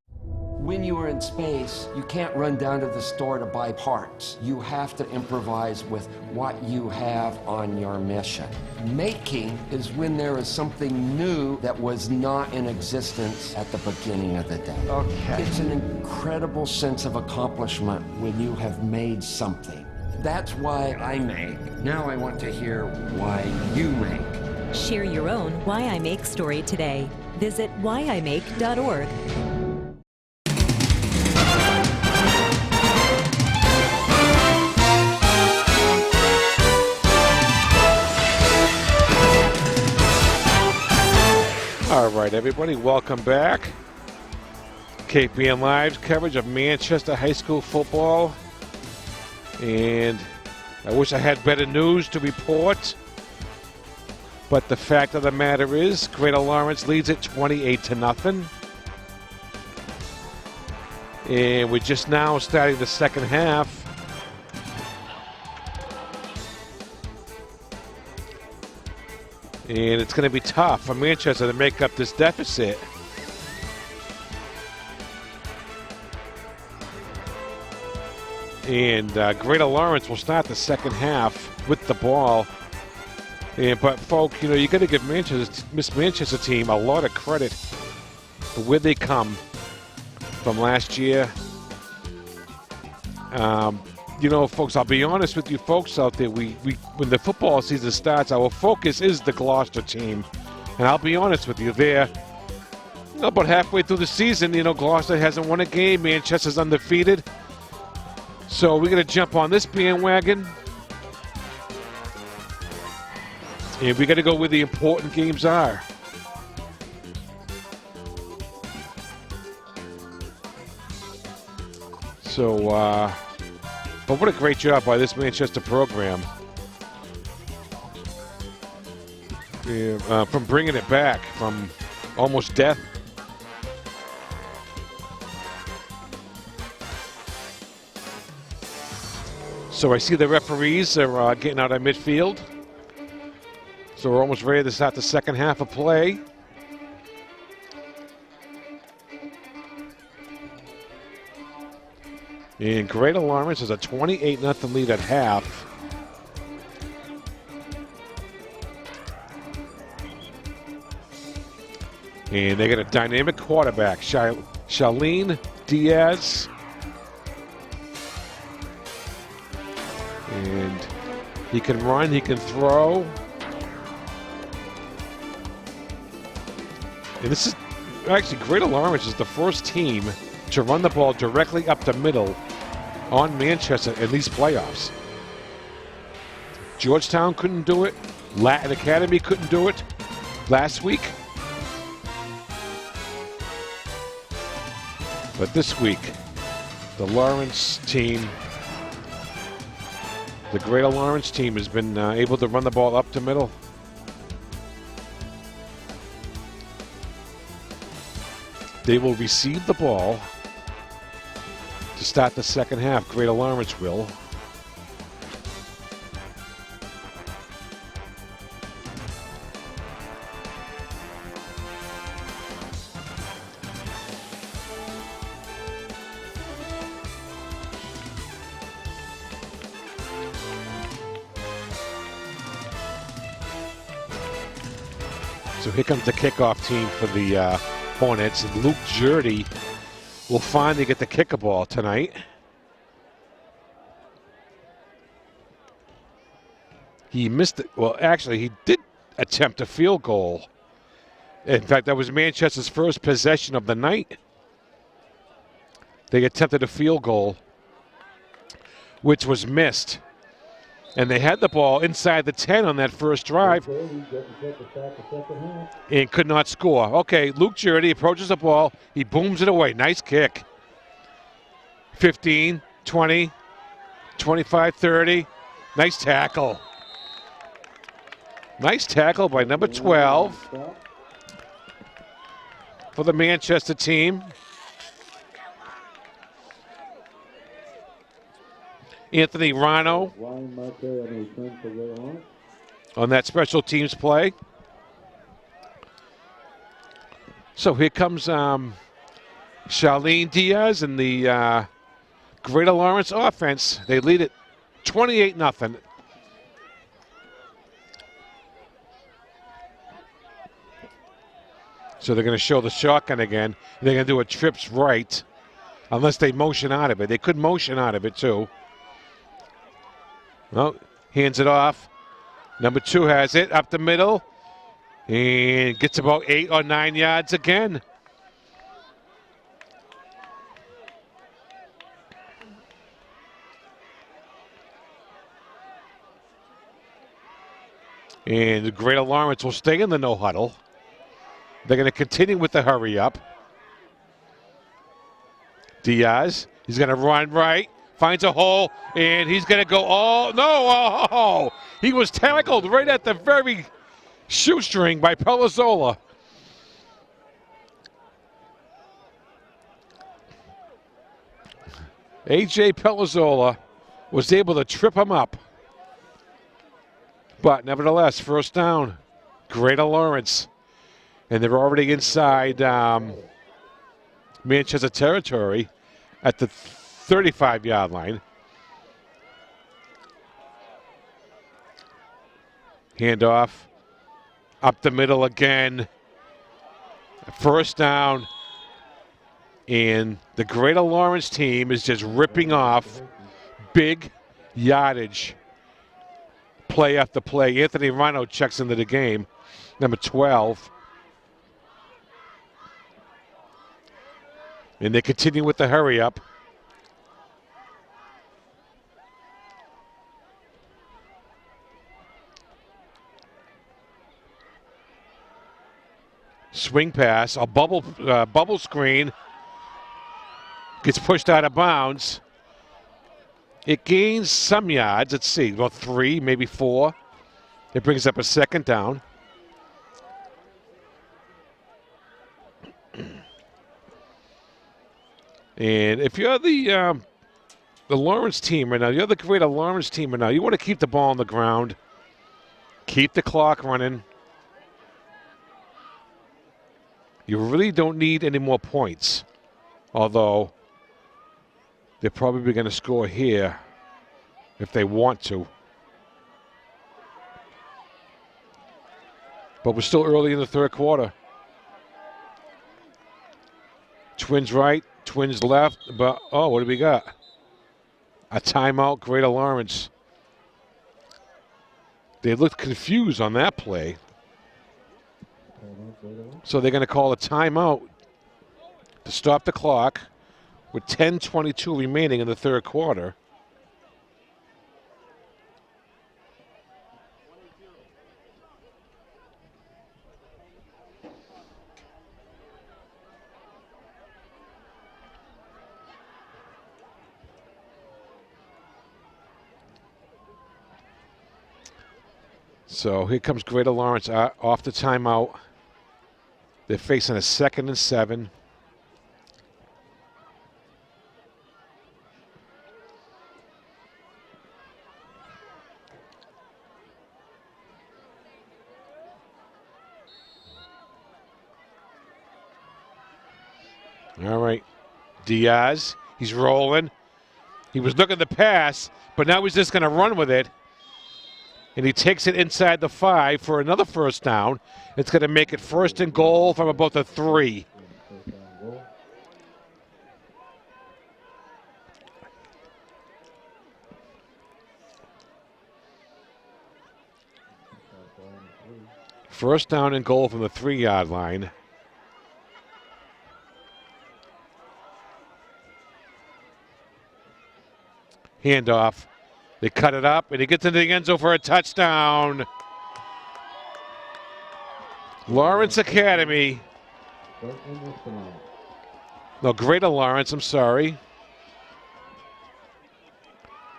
When you are in space, you can't run down to the store to buy parts. You have to improvise with what you have on your mission. Making is when there is something new that was not in existence at the beginning of the day. Okay. It's an incredible sense of accomplishment when you have made something. That's why I make. Now I want to hear why you make. Share your own Why I Make story today. Visit whyimake.org. everybody. Welcome back. KPN Live's coverage of Manchester High School football. And I wish I had better news to report. But the fact of the matter is, Greater Lawrence leads it 28-0. And we're just now starting the second half. And it's going to be tough for Manchester to make up this deficit. And Greater Lawrence will start the second half with the ball. But, folks, you know, you got to give this Manchester team a lot of credit for where they come from last year. You know, folks, I'll be honest with you folks out there. We when the football season starts, our focus is the Gloucester team. And I'll be honest with you, they're about halfway through the season. You know, Gloucester hasn't won a game. Manchester's undefeated. So we're going to jump on this bandwagon. And we got to go where the important games are. So, but what a great job by this Manchester program. From bringing it back from almost death. So I see the referees are getting out of midfield. So we're almost ready to start the second half of play. And Greater Lawrence is a 28-0 lead at half. And they got a dynamic quarterback, Charlene Diaz. And he can run, he can throw. And this is actually Greater Lawrence is the first team to run the ball directly up the middle on Manchester in these playoffs. Georgetown couldn't do it. Latin Academy couldn't do it last week. But this week, the Lawrence team, the Greater Lawrence team has been able to run the ball up the middle. They will receive the ball to start the second half. Greater Lawrence will. So here comes the kickoff team for the Hornets. And Luke Jurdy will finally get the kicker ball tonight. He missed it. Well, actually, he did attempt a field goal. In fact, that was Manchester's first possession of the night. They attempted a field goal, which was missed. And they had the ball inside the 10 on that first drive and could not score. Okay, Luke Jurdy approaches the ball. He booms it away. Nice kick. 15, 20, 25, 30. Nice tackle. Nice tackle by number 12 for the Manchester team. Anthony Rano on that special teams play. So here comes Charlene Diaz and the Greater Lawrence offense. They lead it 28-0. So they're going to show the shotgun again. They're going to do a trips right unless they motion out of it. They could motion out of it too. Well, hands it off. Number 2 has it up the middle and gets about 8 or 9 yards again. And the Greater Lawrence will stay in the no huddle. They're going to continue with the hurry up. Diaz, he's going to run right, finds a hole, and he's going to go, oh, no, oh, he was tackled right at the very shoestring by Pelizzola. A.J. Pelizzola was able to trip him up. But nevertheless, first down, Greater Lawrence. And they're already inside Manchester territory at the 35-yard line. Handoff up the middle again. First down. And the Greater Lawrence team is just ripping off big yardage play after play. Anthony Rhino checks into the game, number 12. And they continue with the hurry up. Swing pass, a bubble screen. Gets pushed out of bounds. It gains some yards. Let's see, about 3, maybe 4. It brings up a second down. And if you're the Lawrence team right now, you're the Greater Lawrence team right now, you want to keep the ball on the ground, keep the clock running. You really don't need any more points, although they're probably going to score here if they want to. But we're still early in the third quarter. Twins right, Twins left, but, oh, what do we got? A timeout, Greater Lawrence. They looked confused on that play. So they're going to call a timeout to stop the clock with 10:22 remaining in the third quarter. So here comes Greater Lawrence off the timeout. They're facing a 2nd and 7. All right, Diaz, he's rolling. He was looking to pass, but now he's just going to run with it. And he takes it inside the 5 for another first down. It's going to make it 1st and goal from about the 3. First down and goal from the 3-yard line. Handoff. They cut it up, and he gets into the end zone for a touchdown. Lawrence Academy. No, Greater Lawrence, I'm sorry.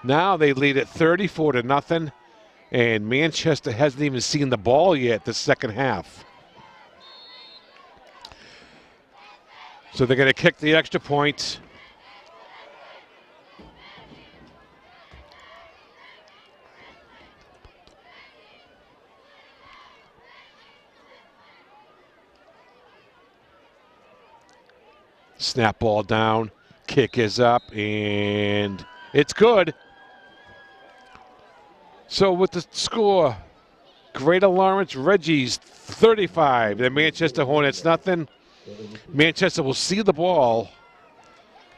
Now they lead it 34-0, and Manchester hasn't even seen the ball yet the second half. So they're going to kick the extra point. Snap ball down, kick is up, and it's good. So with the score, Greater Lawrence Reggies 35, the Manchester Hornets nothing. Manchester will see the ball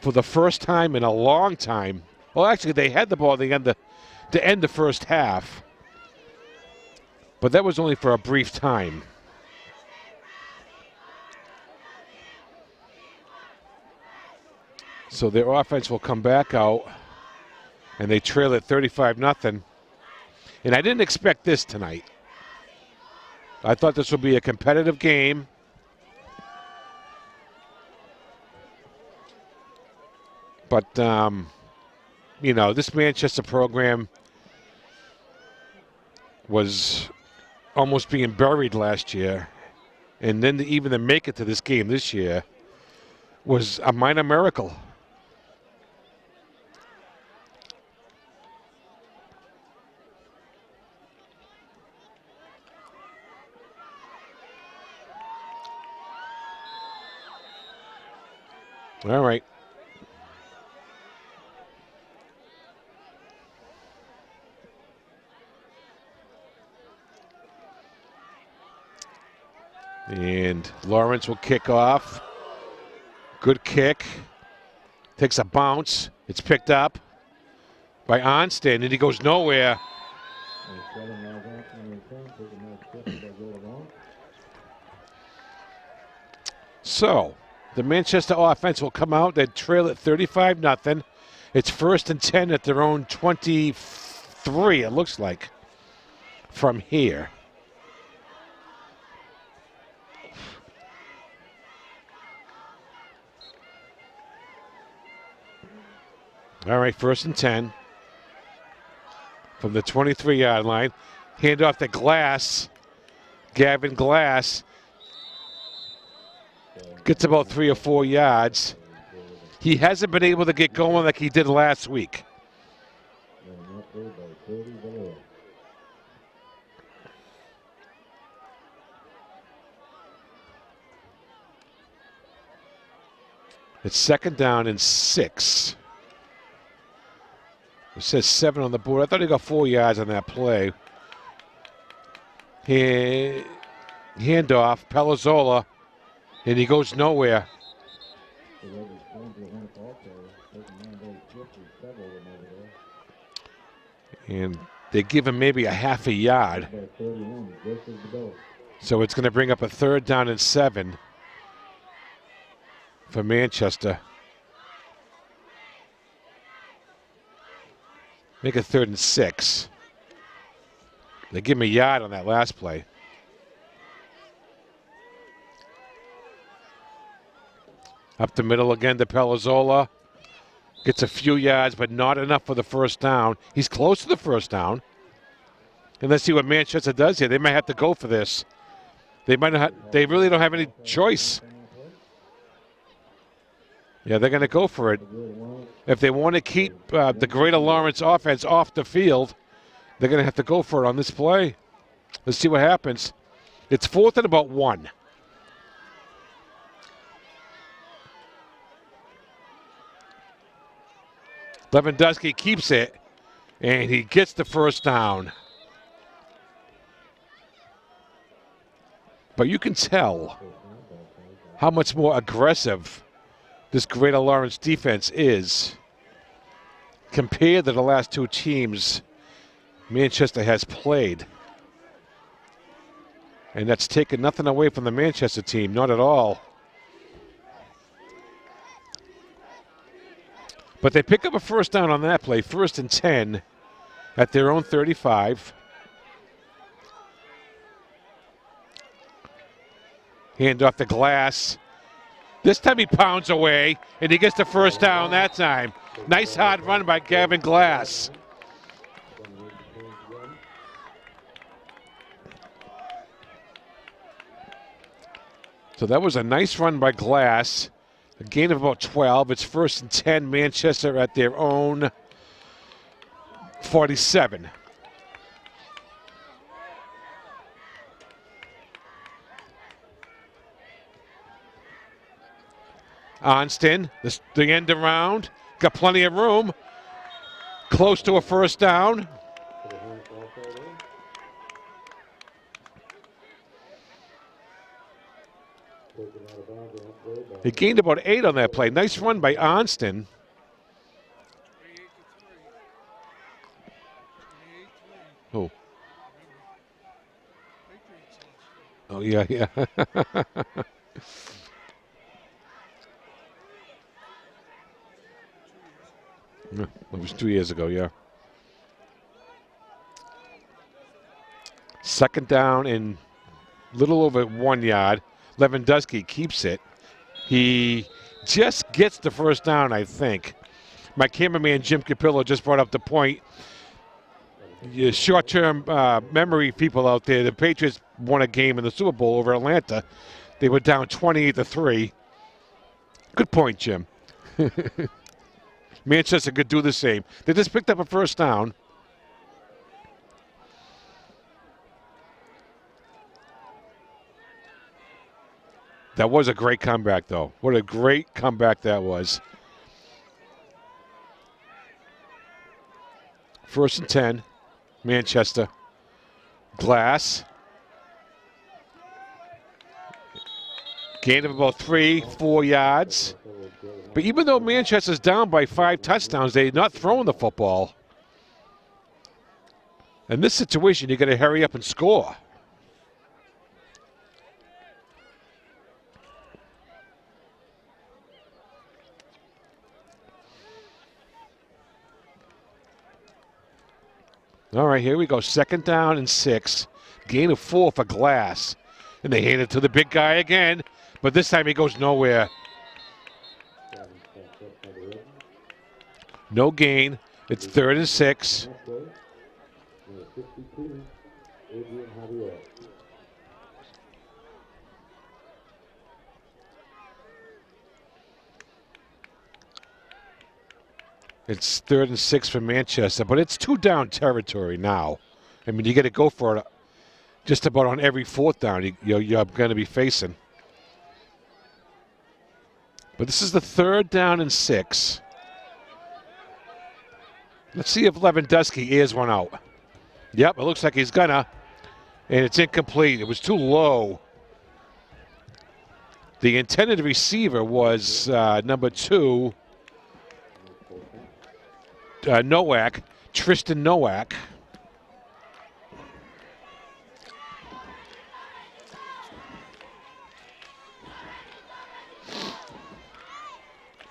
for the first time in a long time. Well, actually, they had the ball at the end to end the first half, but that was only for a brief time. So their offense will come back out, and they trail at 35-0. And I didn't expect this tonight. I thought this would be a competitive game. But, you know, this Manchester program was almost being buried last year. And then even to make it to this game this year was a minor miracle. All right. And Lawrence will kick off. Good kick. Takes a bounce. It's picked up by Onston, and he goes nowhere. So, the Manchester offense will come out. They trail at 35-0. It's 1st and 10 at their own 23, it looks like, from here. All right, 1st and 10 from the 23-yard line. Hand off to Glass. Gavin Glass gets about 3 or 4 yards. He hasn't been able to get going like he did last week. It's 2nd down and 6. It says 7 on the board. I thought he got 4 yards on that play. Handoff, Pelazzola, and he goes nowhere. And they give him maybe a half a yard. So it's going to bring up a 3rd down and 7 for Manchester. Make it 3rd and 6. They give him a yard on that last play. Up the middle again to Pelazzola. Gets a few yards, but not enough for the 1st down. He's close to the 1st down. And let's see what Manchester does here. They might have to go for this. They really don't have any choice. Yeah, they're going to go for it. If they want to keep the Greater Lawrence offense off the field, they're going to have to go for it on this play. Let's see what happens. It's 4th and about 1. Lewandowski keeps it, and he gets the 1st down. But you can tell how much more aggressive this Greater Lawrence defense is compared to the last 2 teams Manchester has played. And that's taken nothing away from the Manchester team, not at all. But they pick up a 1st down on that play, 1st and 10 at their own 35. Hand off the Glass. This time he pounds away, and he gets the 1st down that time. Nice hard run by Gavin Glass. So that was a nice run by Glass. A gain of about 12. It's 1st and 10, Manchester at their own 47. Onston, the end around, got plenty of room. Close to a 1st down. He gained about 8 on that play. Nice run by Onston. Oh. Oh, yeah. It was 2 years ago, yeah. 2nd down and little over 1 yard. Lewandowski keeps it. He just gets the 1st down, I think. My cameraman, Jim Capillo, just brought up the point. You short-term memory people out there, the Patriots won a game in the Super Bowl over Atlanta. They were down 28-3. Good point, Jim. Manchester could do the same. They just picked up a first down. That was a great comeback, though. What a great comeback that was. 1st and 10, Manchester. Glass. Gain of about 3-4 yards. But even though Manchester's down by 5 touchdowns, they're not throwing the football. In this situation, you got to hurry up and score. All right, here we go. 2nd down and 6. Gain of 4 for Glass. And they hand it to the big guy again. But this time he goes nowhere. No gain. It's 3rd and 6. It's 3rd and 6 for Manchester, but it's 2-down territory now. I mean, you got to go for it just about on every 4th down you're going to be facing. But this is the 3rd down and 6. Let's see if Lewandowski airs one out. Yep, it looks like he's gonna. And it's incomplete. It was too low. The intended receiver was number 2, Nowak, Tristan Nowak.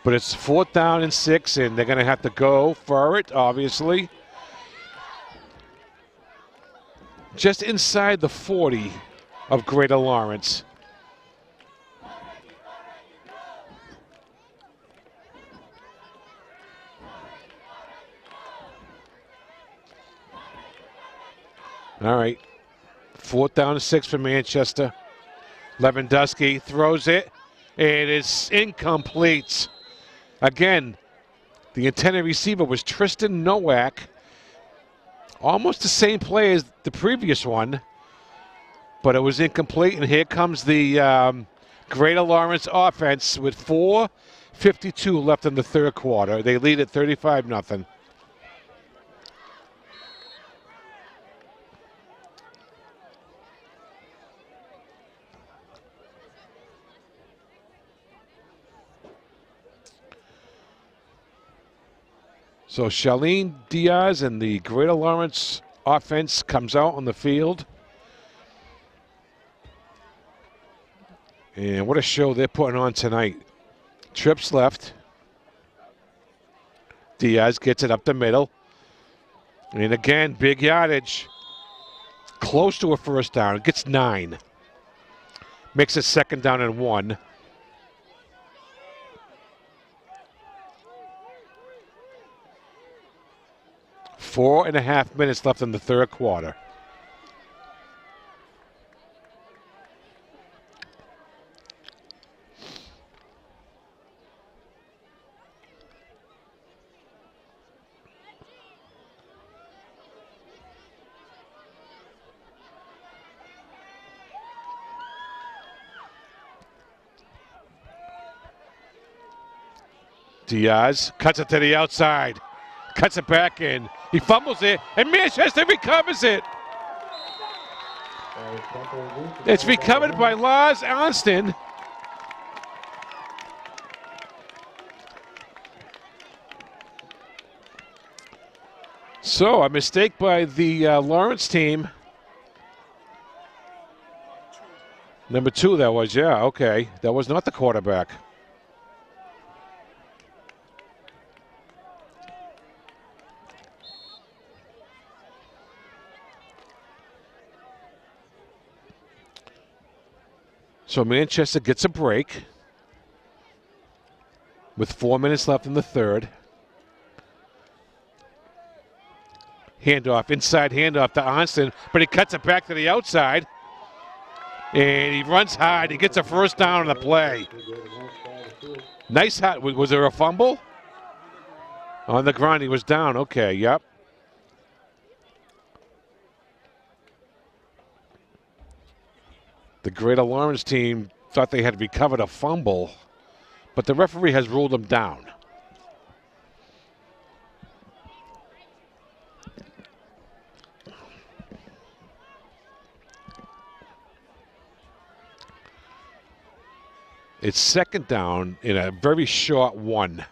But it's 4th down and 6, and they're going to have to go for it, obviously. Just inside the 40 of Greater Lawrence. All right. 4th down and 6 for Manchester. Lewandowski throws it, and it's incomplete. Again, the intended receiver was Tristan Nowak. Almost the same play as the previous one, but it was incomplete. And here comes the Greater Lawrence offense with 4:52 left in the 3rd quarter. They lead at 35-0. So Charlene Diaz and the Greater Lawrence offense comes out on the field. And what a show they're putting on tonight. Trips left. Diaz gets it up the middle. And again, big yardage. Close to a first down. It gets 9. Makes it 2nd down and 1. Four and a half minutes left in the 3rd quarter. Diaz cuts it to the outside. Cuts it back in. He fumbles it, and Manchester recovers it. It's recovered by Lars Arnston. So a mistake by the Lawrence team. Number 2 that was, yeah, okay. That was not the quarterback. So Manchester gets a break with 4 minutes left in the 3rd. Handoff, inside handoff to Onston, but he cuts it back to the outside. And he runs hard. He gets a first down on the play. Nice hot. Was there a fumble? On the ground, he was down. Okay, yep. The Greater Lawrence team thought they had recovered a fumble, but the referee has ruled them down. It's second down in a very short one.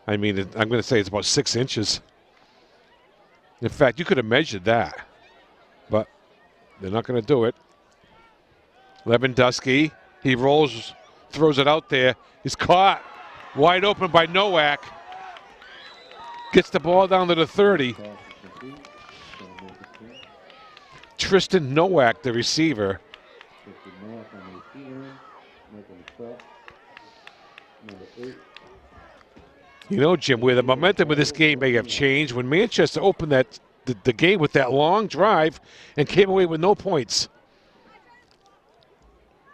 I mean, I'm going to say it's about 6 inches. In fact, you could have measured that, but they're not going to do it. Lewandowski, he rolls, throws it out there. He's caught wide open by Nowak. Gets the ball down to the 30. Tristan Nowak, the receiver. You know, Jim, where the momentum of this game may have changed when Manchester opened the game with that long drive and came away with no points.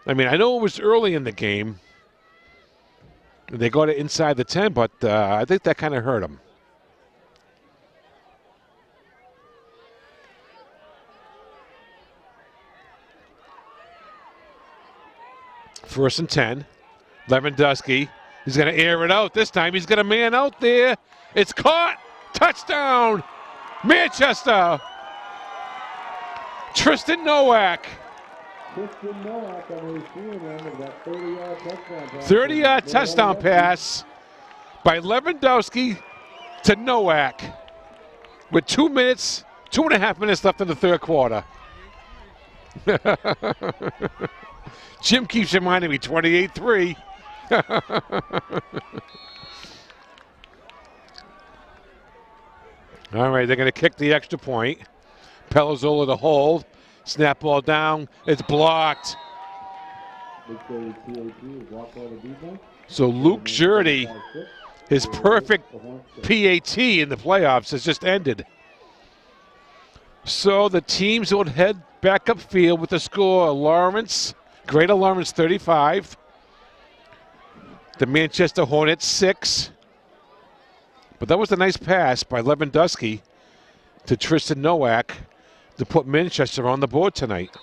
I mean, I know it was early in the game. They got it inside the 10, but I think that kind of hurt them. First and 10. Lewandowski. He's going to air it out. This time he's going to man out there. It's caught. Touchdown. Manchester. Tristan Nowak. 30-yard touchdown pass by Lewandowski to Nowak with 2.5 minutes left in the third quarter. Jim keeps reminding me 28-3. All right, they're going to kick the extra point. Pelazzola to hold. Snap ball down. It's blocked. So Luke Jurdy, his perfect PAT in the playoffs has just ended. So the teams would head back upfield with the score. Greater Lawrence 35. The Manchester Hornets 6. But that was a nice pass by Lewandowski to Tristan Nowak to put Manchester on the board tonight.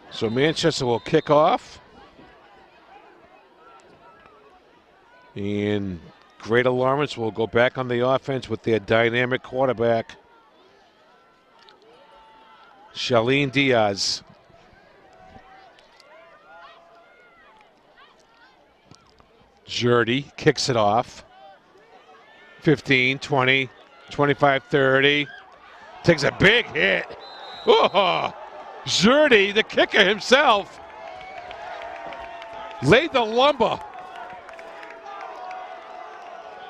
So Manchester will kick off. And Greater Lawrence will go back on the offense with their dynamic quarterback, Shalene Diaz. Jurdy kicks it off. 15, 20, 25, 30. Takes a big hit. Oh! Jurdy, the kicker himself, laid the lumber.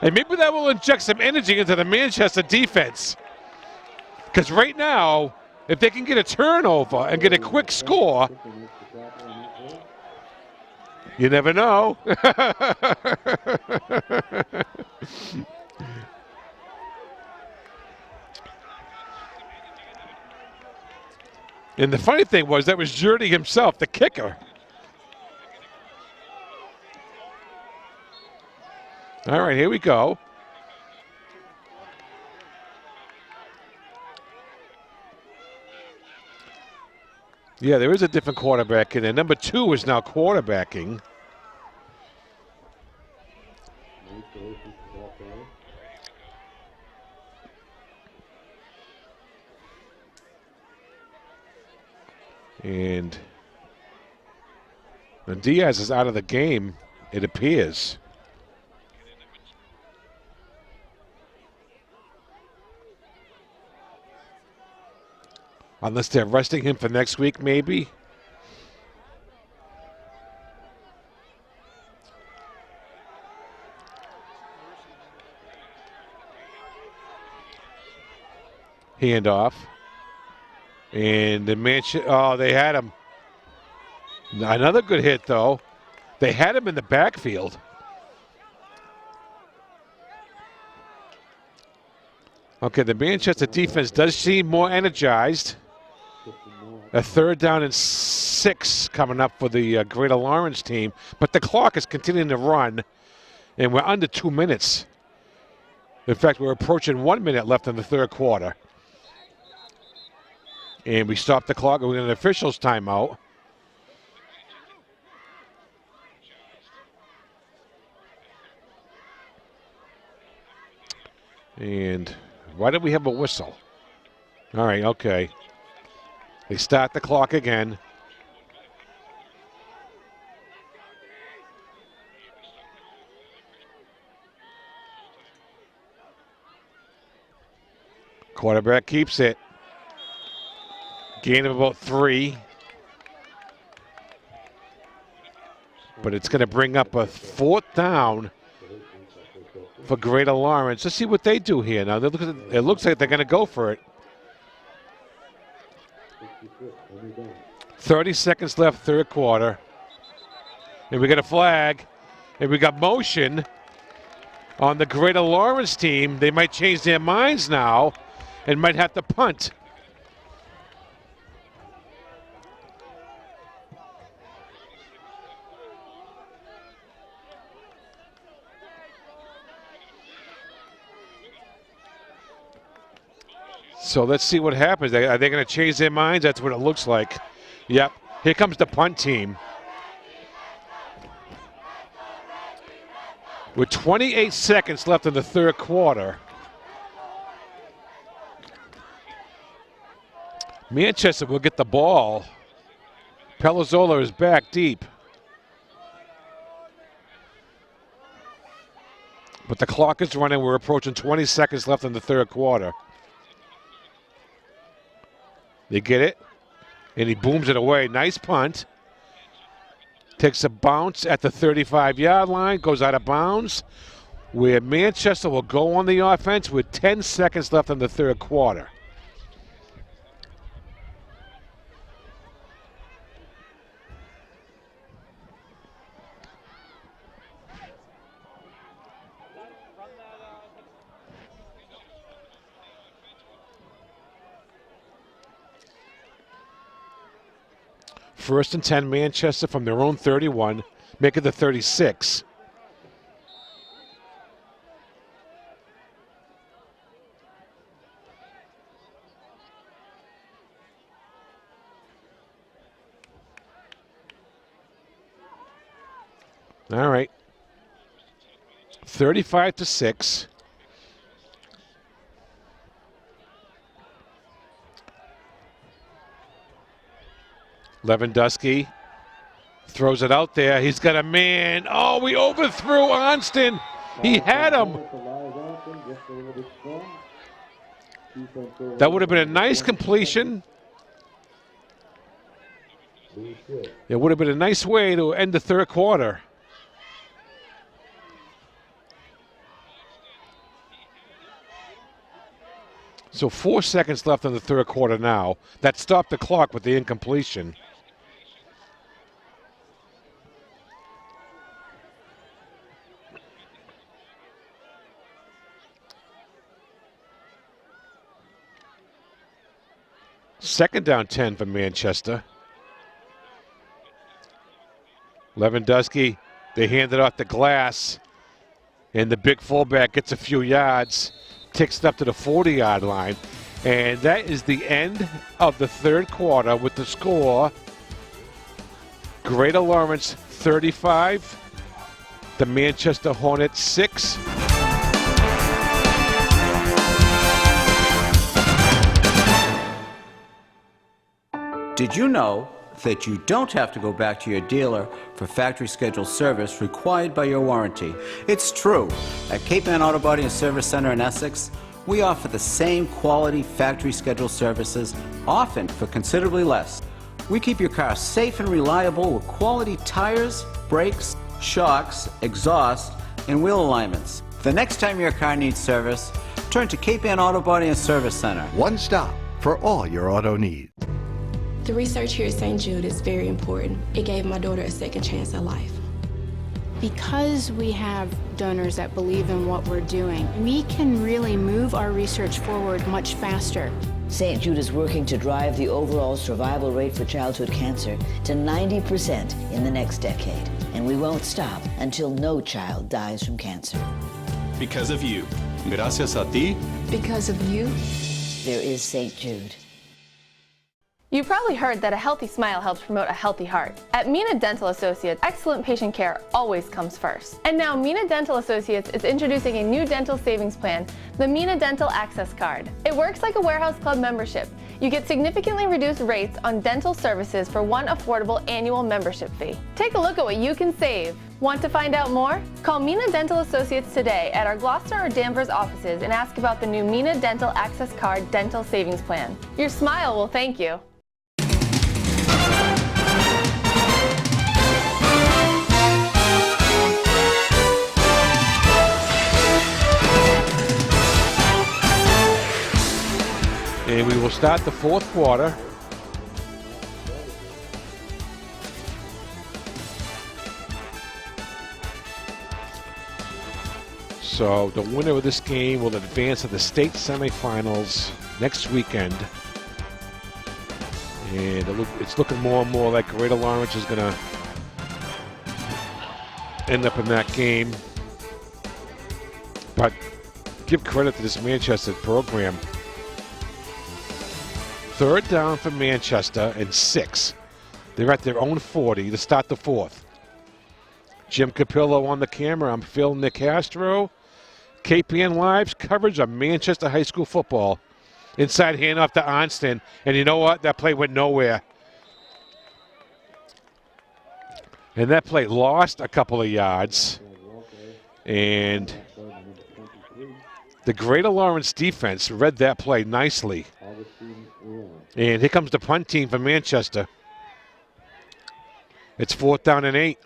And maybe that will inject some energy into the Manchester defense. Because right now, if they can get a turnover and get a quick score, you never know. And the funny thing was that was Jurdy himself, the kicker. All right, here we go. Yeah, there is a different quarterback in there. Number 2 is now quarterbacking. And Diaz is out of the game, it appears. Unless they're resting him for next week, maybe. Handoff. And the they had him. Another good hit, though. They had him in the backfield. Okay, the Manchester defense does seem more energized. A 3rd down and 6 coming up for the Greater Lawrence team. But the clock is continuing to run, and we're under 2 minutes. In fact, we're approaching 1 minute left in the 3rd quarter. And we stopped the clock with an official's timeout. And why did we have a whistle? All right, okay. They start the clock again. Quarterback keeps it. Gain of about 3. But it's going to bring up a 4th down for Greater Lawrence. Let's see what they do here. Now, it looks like they're going to go for it. 30 seconds left, 3rd quarter. And we got a flag. And we got motion on the Greater Lawrence team. They might change their minds now and might have to punt. So let's see what happens. Are they going to change their minds? That's what it looks like. Yep. Here comes the punt team. With 28 seconds left in the 3rd quarter. Manchester will get the ball. Pelazzola is back deep. But the clock is running. We're approaching 20 seconds left in the 3rd quarter. They get it, and he booms it away. Nice punt. Takes a bounce at the 35-yard line, goes out of bounds, where Manchester will go on the offense with 10 seconds left in the 3rd quarter. First and 10, Manchester from their own 31, make it the 36. All right. 35-6. Lewandowski throws it out there. He's got a man. Oh, we overthrew Onston. He had him. That would have been a nice completion. It would have been a nice way to end the 3rd quarter. So 4 seconds left in the 3rd quarter now. That stopped the clock with the incompletion. Second down 10 for Manchester. Lewandowski, they hand it off the glass, and the big fullback gets a few yards, takes it up to the 40-yard line, and that is the end of the 3rd quarter with the score. Greater Lawrence 35, the Manchester Hornets 6. Did you know that you don't have to go back to your dealer for factory scheduled service required by your warranty? It's true. At Cape Ann Auto Body and Service Center in Essex, We offer the same quality factory schedule services, often for considerably less. We keep your car safe and reliable with quality tires, brakes, shocks, exhaust, and wheel alignments. The next time your car needs service, turn to Cape Ann Auto Body and Service Center. One stop for all your auto needs. The research here at St. Jude is very important. It gave my daughter a second chance at life. Because we have donors that believe in what we're doing, we can really move our research forward much faster. St. Jude is working to drive the overall survival rate for childhood cancer to 90% in the next decade. And we won't stop until no child dies from cancer. Because of you. Gracias a ti. Because of you. There is St. Jude. You probably heard that a healthy smile helps promote a healthy heart. At Mina Dental Associates, excellent patient care always comes first. And now Mina Dental Associates is introducing a new dental savings plan, the Mina Dental Access Card. It works like a warehouse club membership. You get significantly reduced rates on dental services for one affordable annual membership fee. Take a look at what you can save. Want to find out more? Call Mina Dental Associates today at our Gloucester or Danvers offices and ask about the new Mina Dental Access Card Dental Savings Plan. Your smile will thank you. And we will start the fourth quarter. So the winner of this game will advance to the state semifinals next weekend. And it's looking more and more like Greater Lawrence is going to end up in that game. But give credit to this Manchester program. Third down for Manchester and 6. They're at their own 40 to start the fourth. Jim Capillo on the camera. I'm Phil Nicastro. KPN Live's coverage of Manchester High School football. Inside handoff to Onston. And you know what? That play went nowhere. And that play lost a couple of yards. And the Greater Lawrence defense read that play nicely. And here comes the punt team for Manchester. It's 4th down and 8.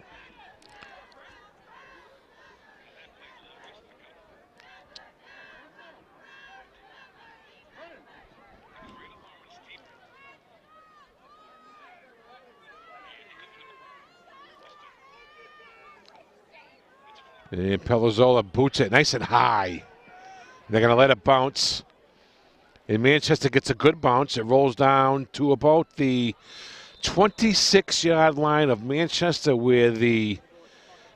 And Pelazzola boots it nice and high. They're going to let it bounce. And Manchester gets a good bounce. It rolls down to about the 26-yard line of Manchester, where the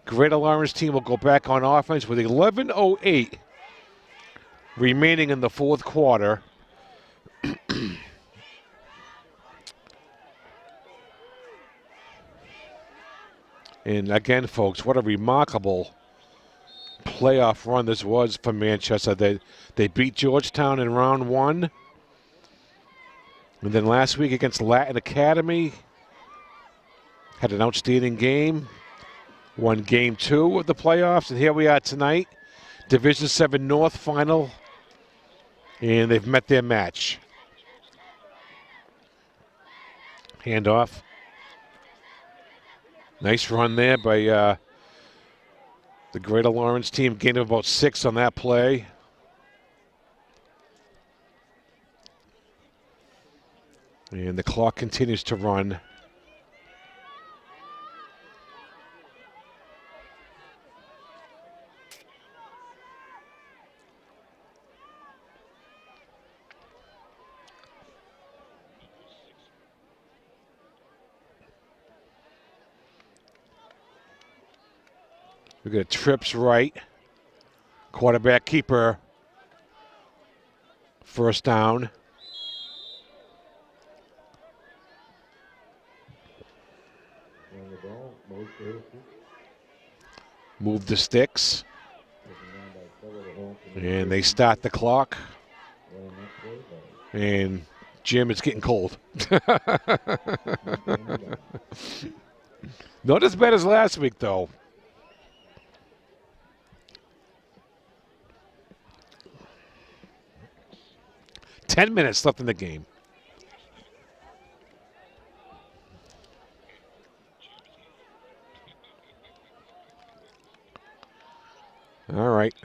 Greater Lawrence team will go back on offense with 11:08 remaining in the fourth quarter. And again, folks, what a remarkable playoff run this was for Manchester. They beat Georgetown in round 1. And then last week against Latin Academy, had an outstanding game. Won game 2 of the playoffs. And here we are tonight, Division 7 North final. And they've met their match. Handoff. Nice run there by the Greater Lawrence team, gained about 6 on that play. And the clock continues to run. We got trips right. Quarterback keeper. First down. Move the sticks. And they start the clock. And Jim, it's getting cold. Not as bad as last week, though. 10 minutes left in the game. All right.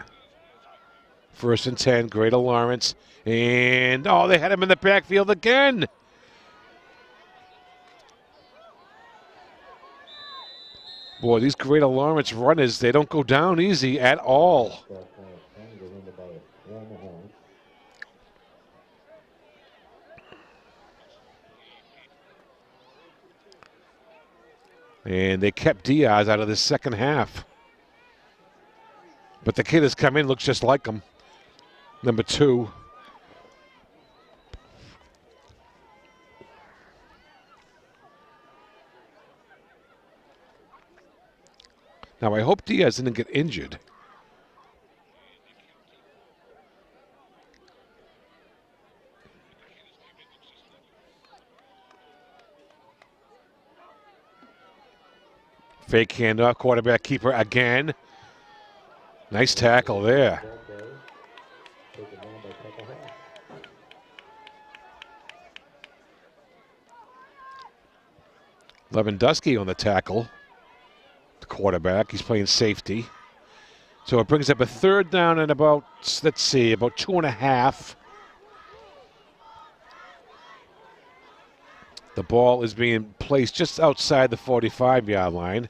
1st and 10, Greater Lawrence. And, oh, they had him in the backfield again. Boy, these Greater Lawrence runners, they don't go down easy at all. And they kept Diaz out of the second half. But the kid has come in, looks just like him. Number 2. Now, I hope Diaz didn't get injured. Fake handoff, quarterback keeper again. Nice tackle there. Lewandowski on the tackle. The quarterback, he's playing safety. So it brings up a 3rd down and about, let's see, about 2.5. The ball is being placed just outside the 45-yard line.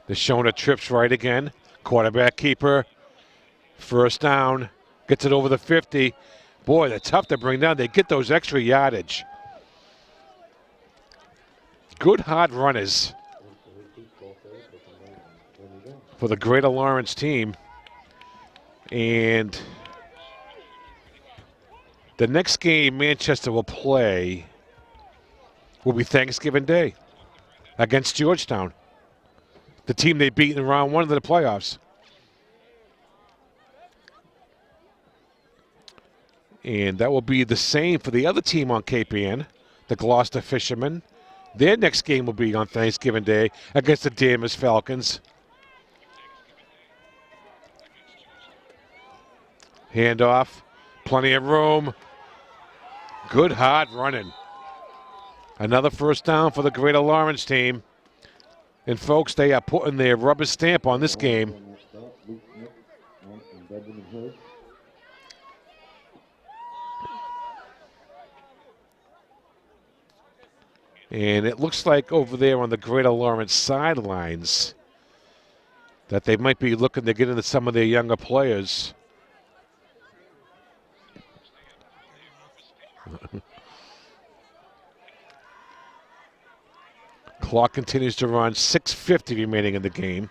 The Shona trips right again. Quarterback keeper. 1st down. Gets it over the 50. Boy, they're tough to bring down. They get those extra yardage. Good hard runners for the Greater Lawrence team. And the next game Manchester will play will be Thanksgiving Day against Georgetown, the team they beat in round 1 of the playoffs. And that will be the same for the other team on KPN, the Gloucester Fishermen. Their next game will be on Thanksgiving Day against the Danvers Falcons. Handoff, plenty of room. Good hard running. Another 1st down for the Greater Lawrence team. And folks, they are putting their rubber stamp on this game. And it looks like over there on the Greater Lawrence sidelines that they might be looking to get into some of their younger players. Clock continues to run, 6:50 remaining in the game.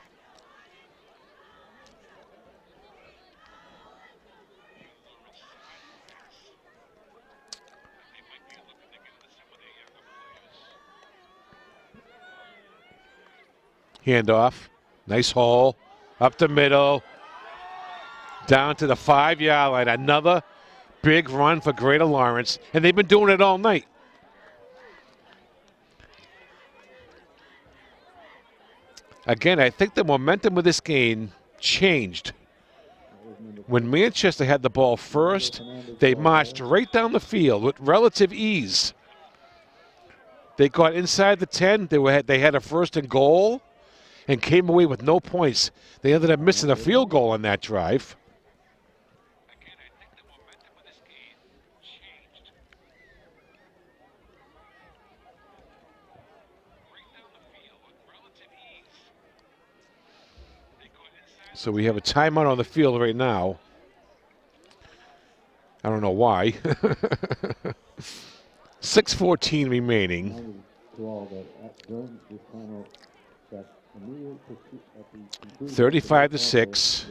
Handoff, nice hole, up the middle, down to the 5-yard line. Another big run for Greater Lawrence, and they've been doing it all night. Again, I think the momentum of this game changed. When Manchester had the ball first, they marched right down the field with relative ease. They got inside the 10. They had a 1st and goal and came away with no points. They ended up missing a field goal on that drive. So we have a timeout on the field right now. I don't know why. 6:14 remaining. 35-6.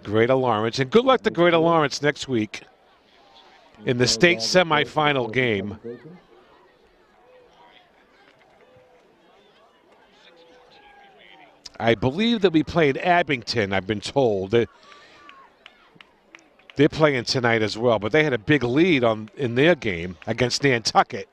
Greater Lawrence. And good luck to Greater Lawrence next week in the state semifinal game. I believe they'll be playing Abington, I've been told. They're playing tonight as well, but they had a big lead in their game against Nantucket.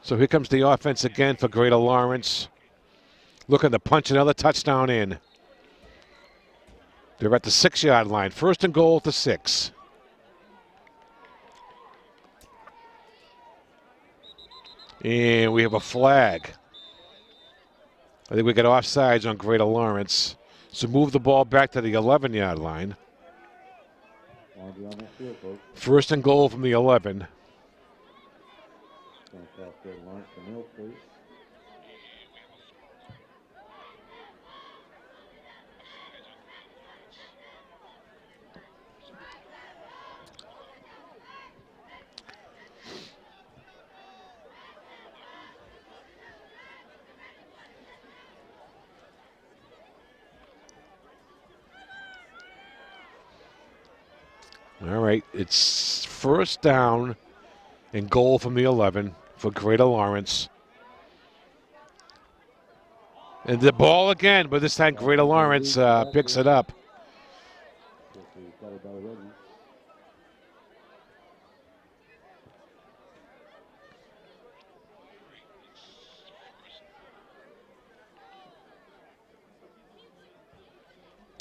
So here comes the offense again for Greater Lawrence. Looking to punch another touchdown in. They're at the 6-yard line. 1st and goal to 6. And we have a flag. I think we got offsides on Greater Lawrence. So move the ball back to the 11-yard line. 1st and goal from the 11. All right, it's 1st down and goal from the 11 for Greater Lawrence. And the ball again, but this time Greater Lawrence picks it up.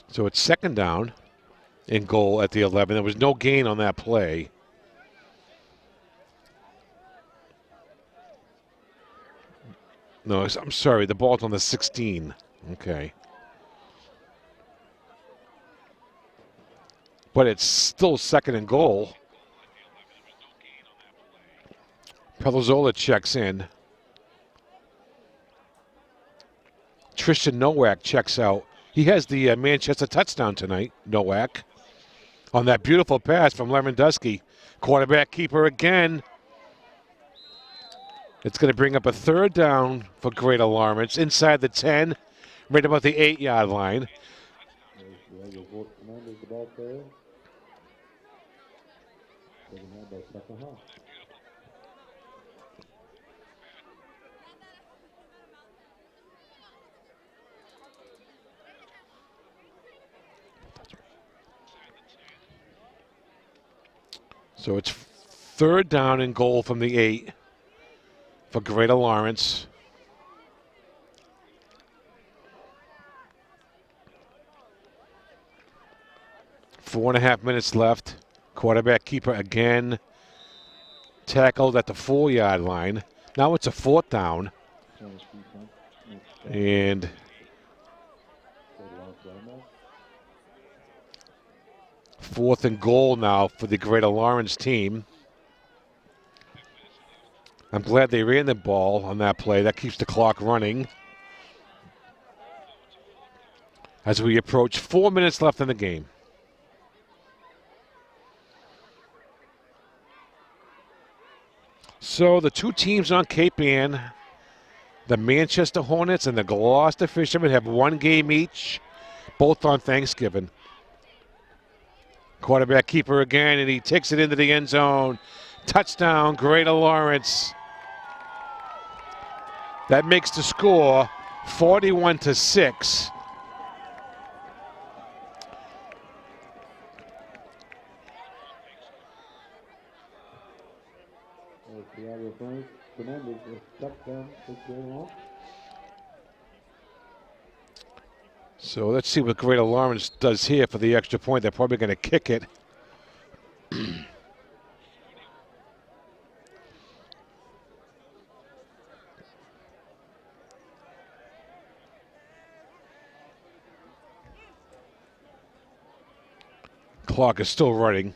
So it's 2nd down and goal at the 11. There was no gain on that play. No, I'm sorry, the ball's on the 16. Okay. But it's still 2nd and goal. Pelizzola checks in. Tristan Nowak checks out. He has the Manchester touchdown tonight, Nowak, on that beautiful pass from Lewandowski. Quarterback keeper again. It's going to bring up a 3rd down for Greater Lawrence inside the 10, right about the 8-yard line. So it's 3rd down and goal from the 8 for Greater Lawrence. Four and a half minutes left. Quarterback keeper again. Tackled at the 4-yard line. Now it's a 4th down. And fourth and goal now for the Greater Lawrence team. I'm glad they ran the ball on that play. That keeps the clock running. As we approach 4 minutes left in the game. So the two teams on Cape Ann, the Manchester Hornets and the Gloucester Fishermen, have one game each, both on Thanksgiving. Quarterback keeper again, and he takes it into the end zone. Touchdown, Greater Lawrence. That makes the score 41-6. So let's see what Greater Lawrence does here for the extra point. They're probably going to kick it. Clock is still running.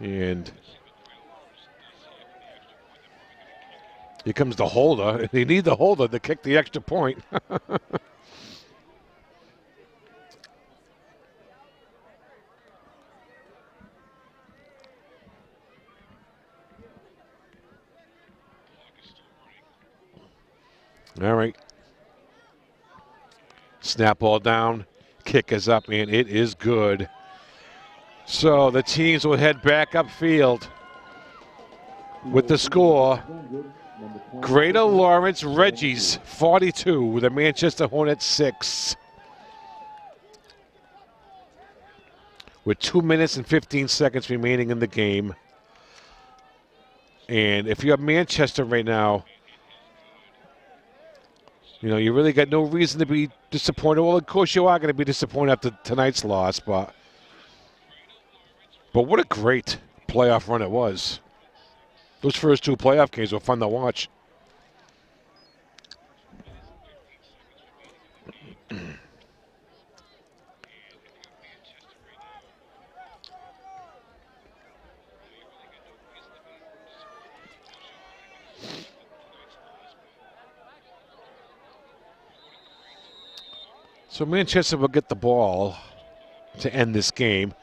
And here comes the holder. They need the holder to kick the extra point. All right. Snap ball down. Kick is up, and it is good. So the teams will head back upfield with the score. Greater Lawrence Reggies 42, the Manchester Hornets 6. With 2 minutes and 15 seconds remaining in the game. And if you're Manchester right now, you know, you really got no reason to be disappointed. Well, of course you are going to be disappointed after tonight's loss, but what a great playoff run it was. Those first 2 playoff games were fun to watch. So Manchester will get the ball to end this game.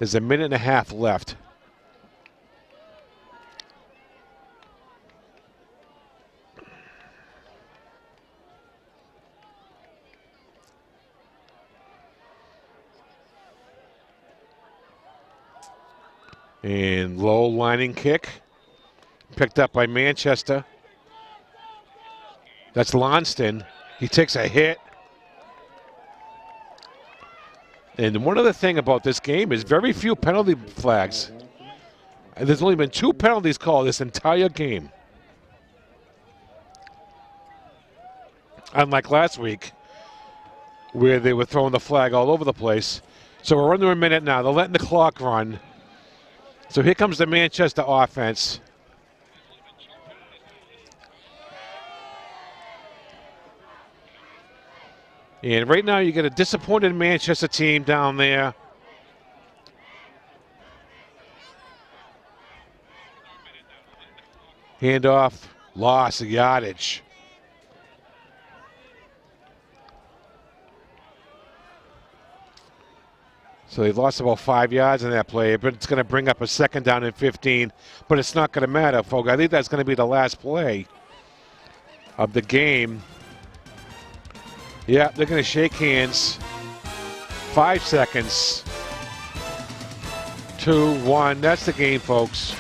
There's a minute and a half left. And low lining kick. Picked up by Manchester. That's Lonston. He takes a hit. And one other thing about this game is very few penalty flags. And there's only been 2 penalties called this entire game. Unlike last week, where they were throwing the flag all over the place. So we're under a minute now. They're letting the clock run. So here comes the Manchester offense. And right now you get a disappointed Manchester team down there. Handoff, loss of yardage. So they lost about 5 yards in that play, but it's going to bring up a 2nd down and 15. But it's not going to matter, folks. I think that's going to be the last play of the game. Yeah, they're going to shake hands. 5 seconds. 2, 1. That's the game, folks.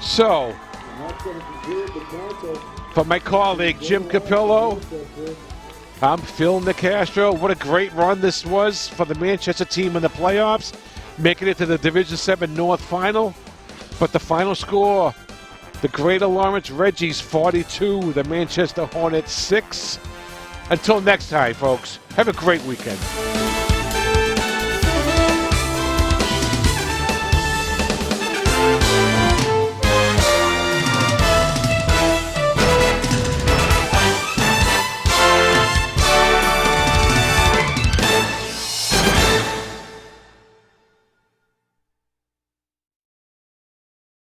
So, for my colleague Jim Capillo, I'm Phil Nicastro. What a great run this was for the Manchester team in the playoffs, making it to the Division 7 North Final. But the final score, the Greater Lawrence Reggies 42, the Manchester Hornets 6. Until next time, folks, have a great weekend.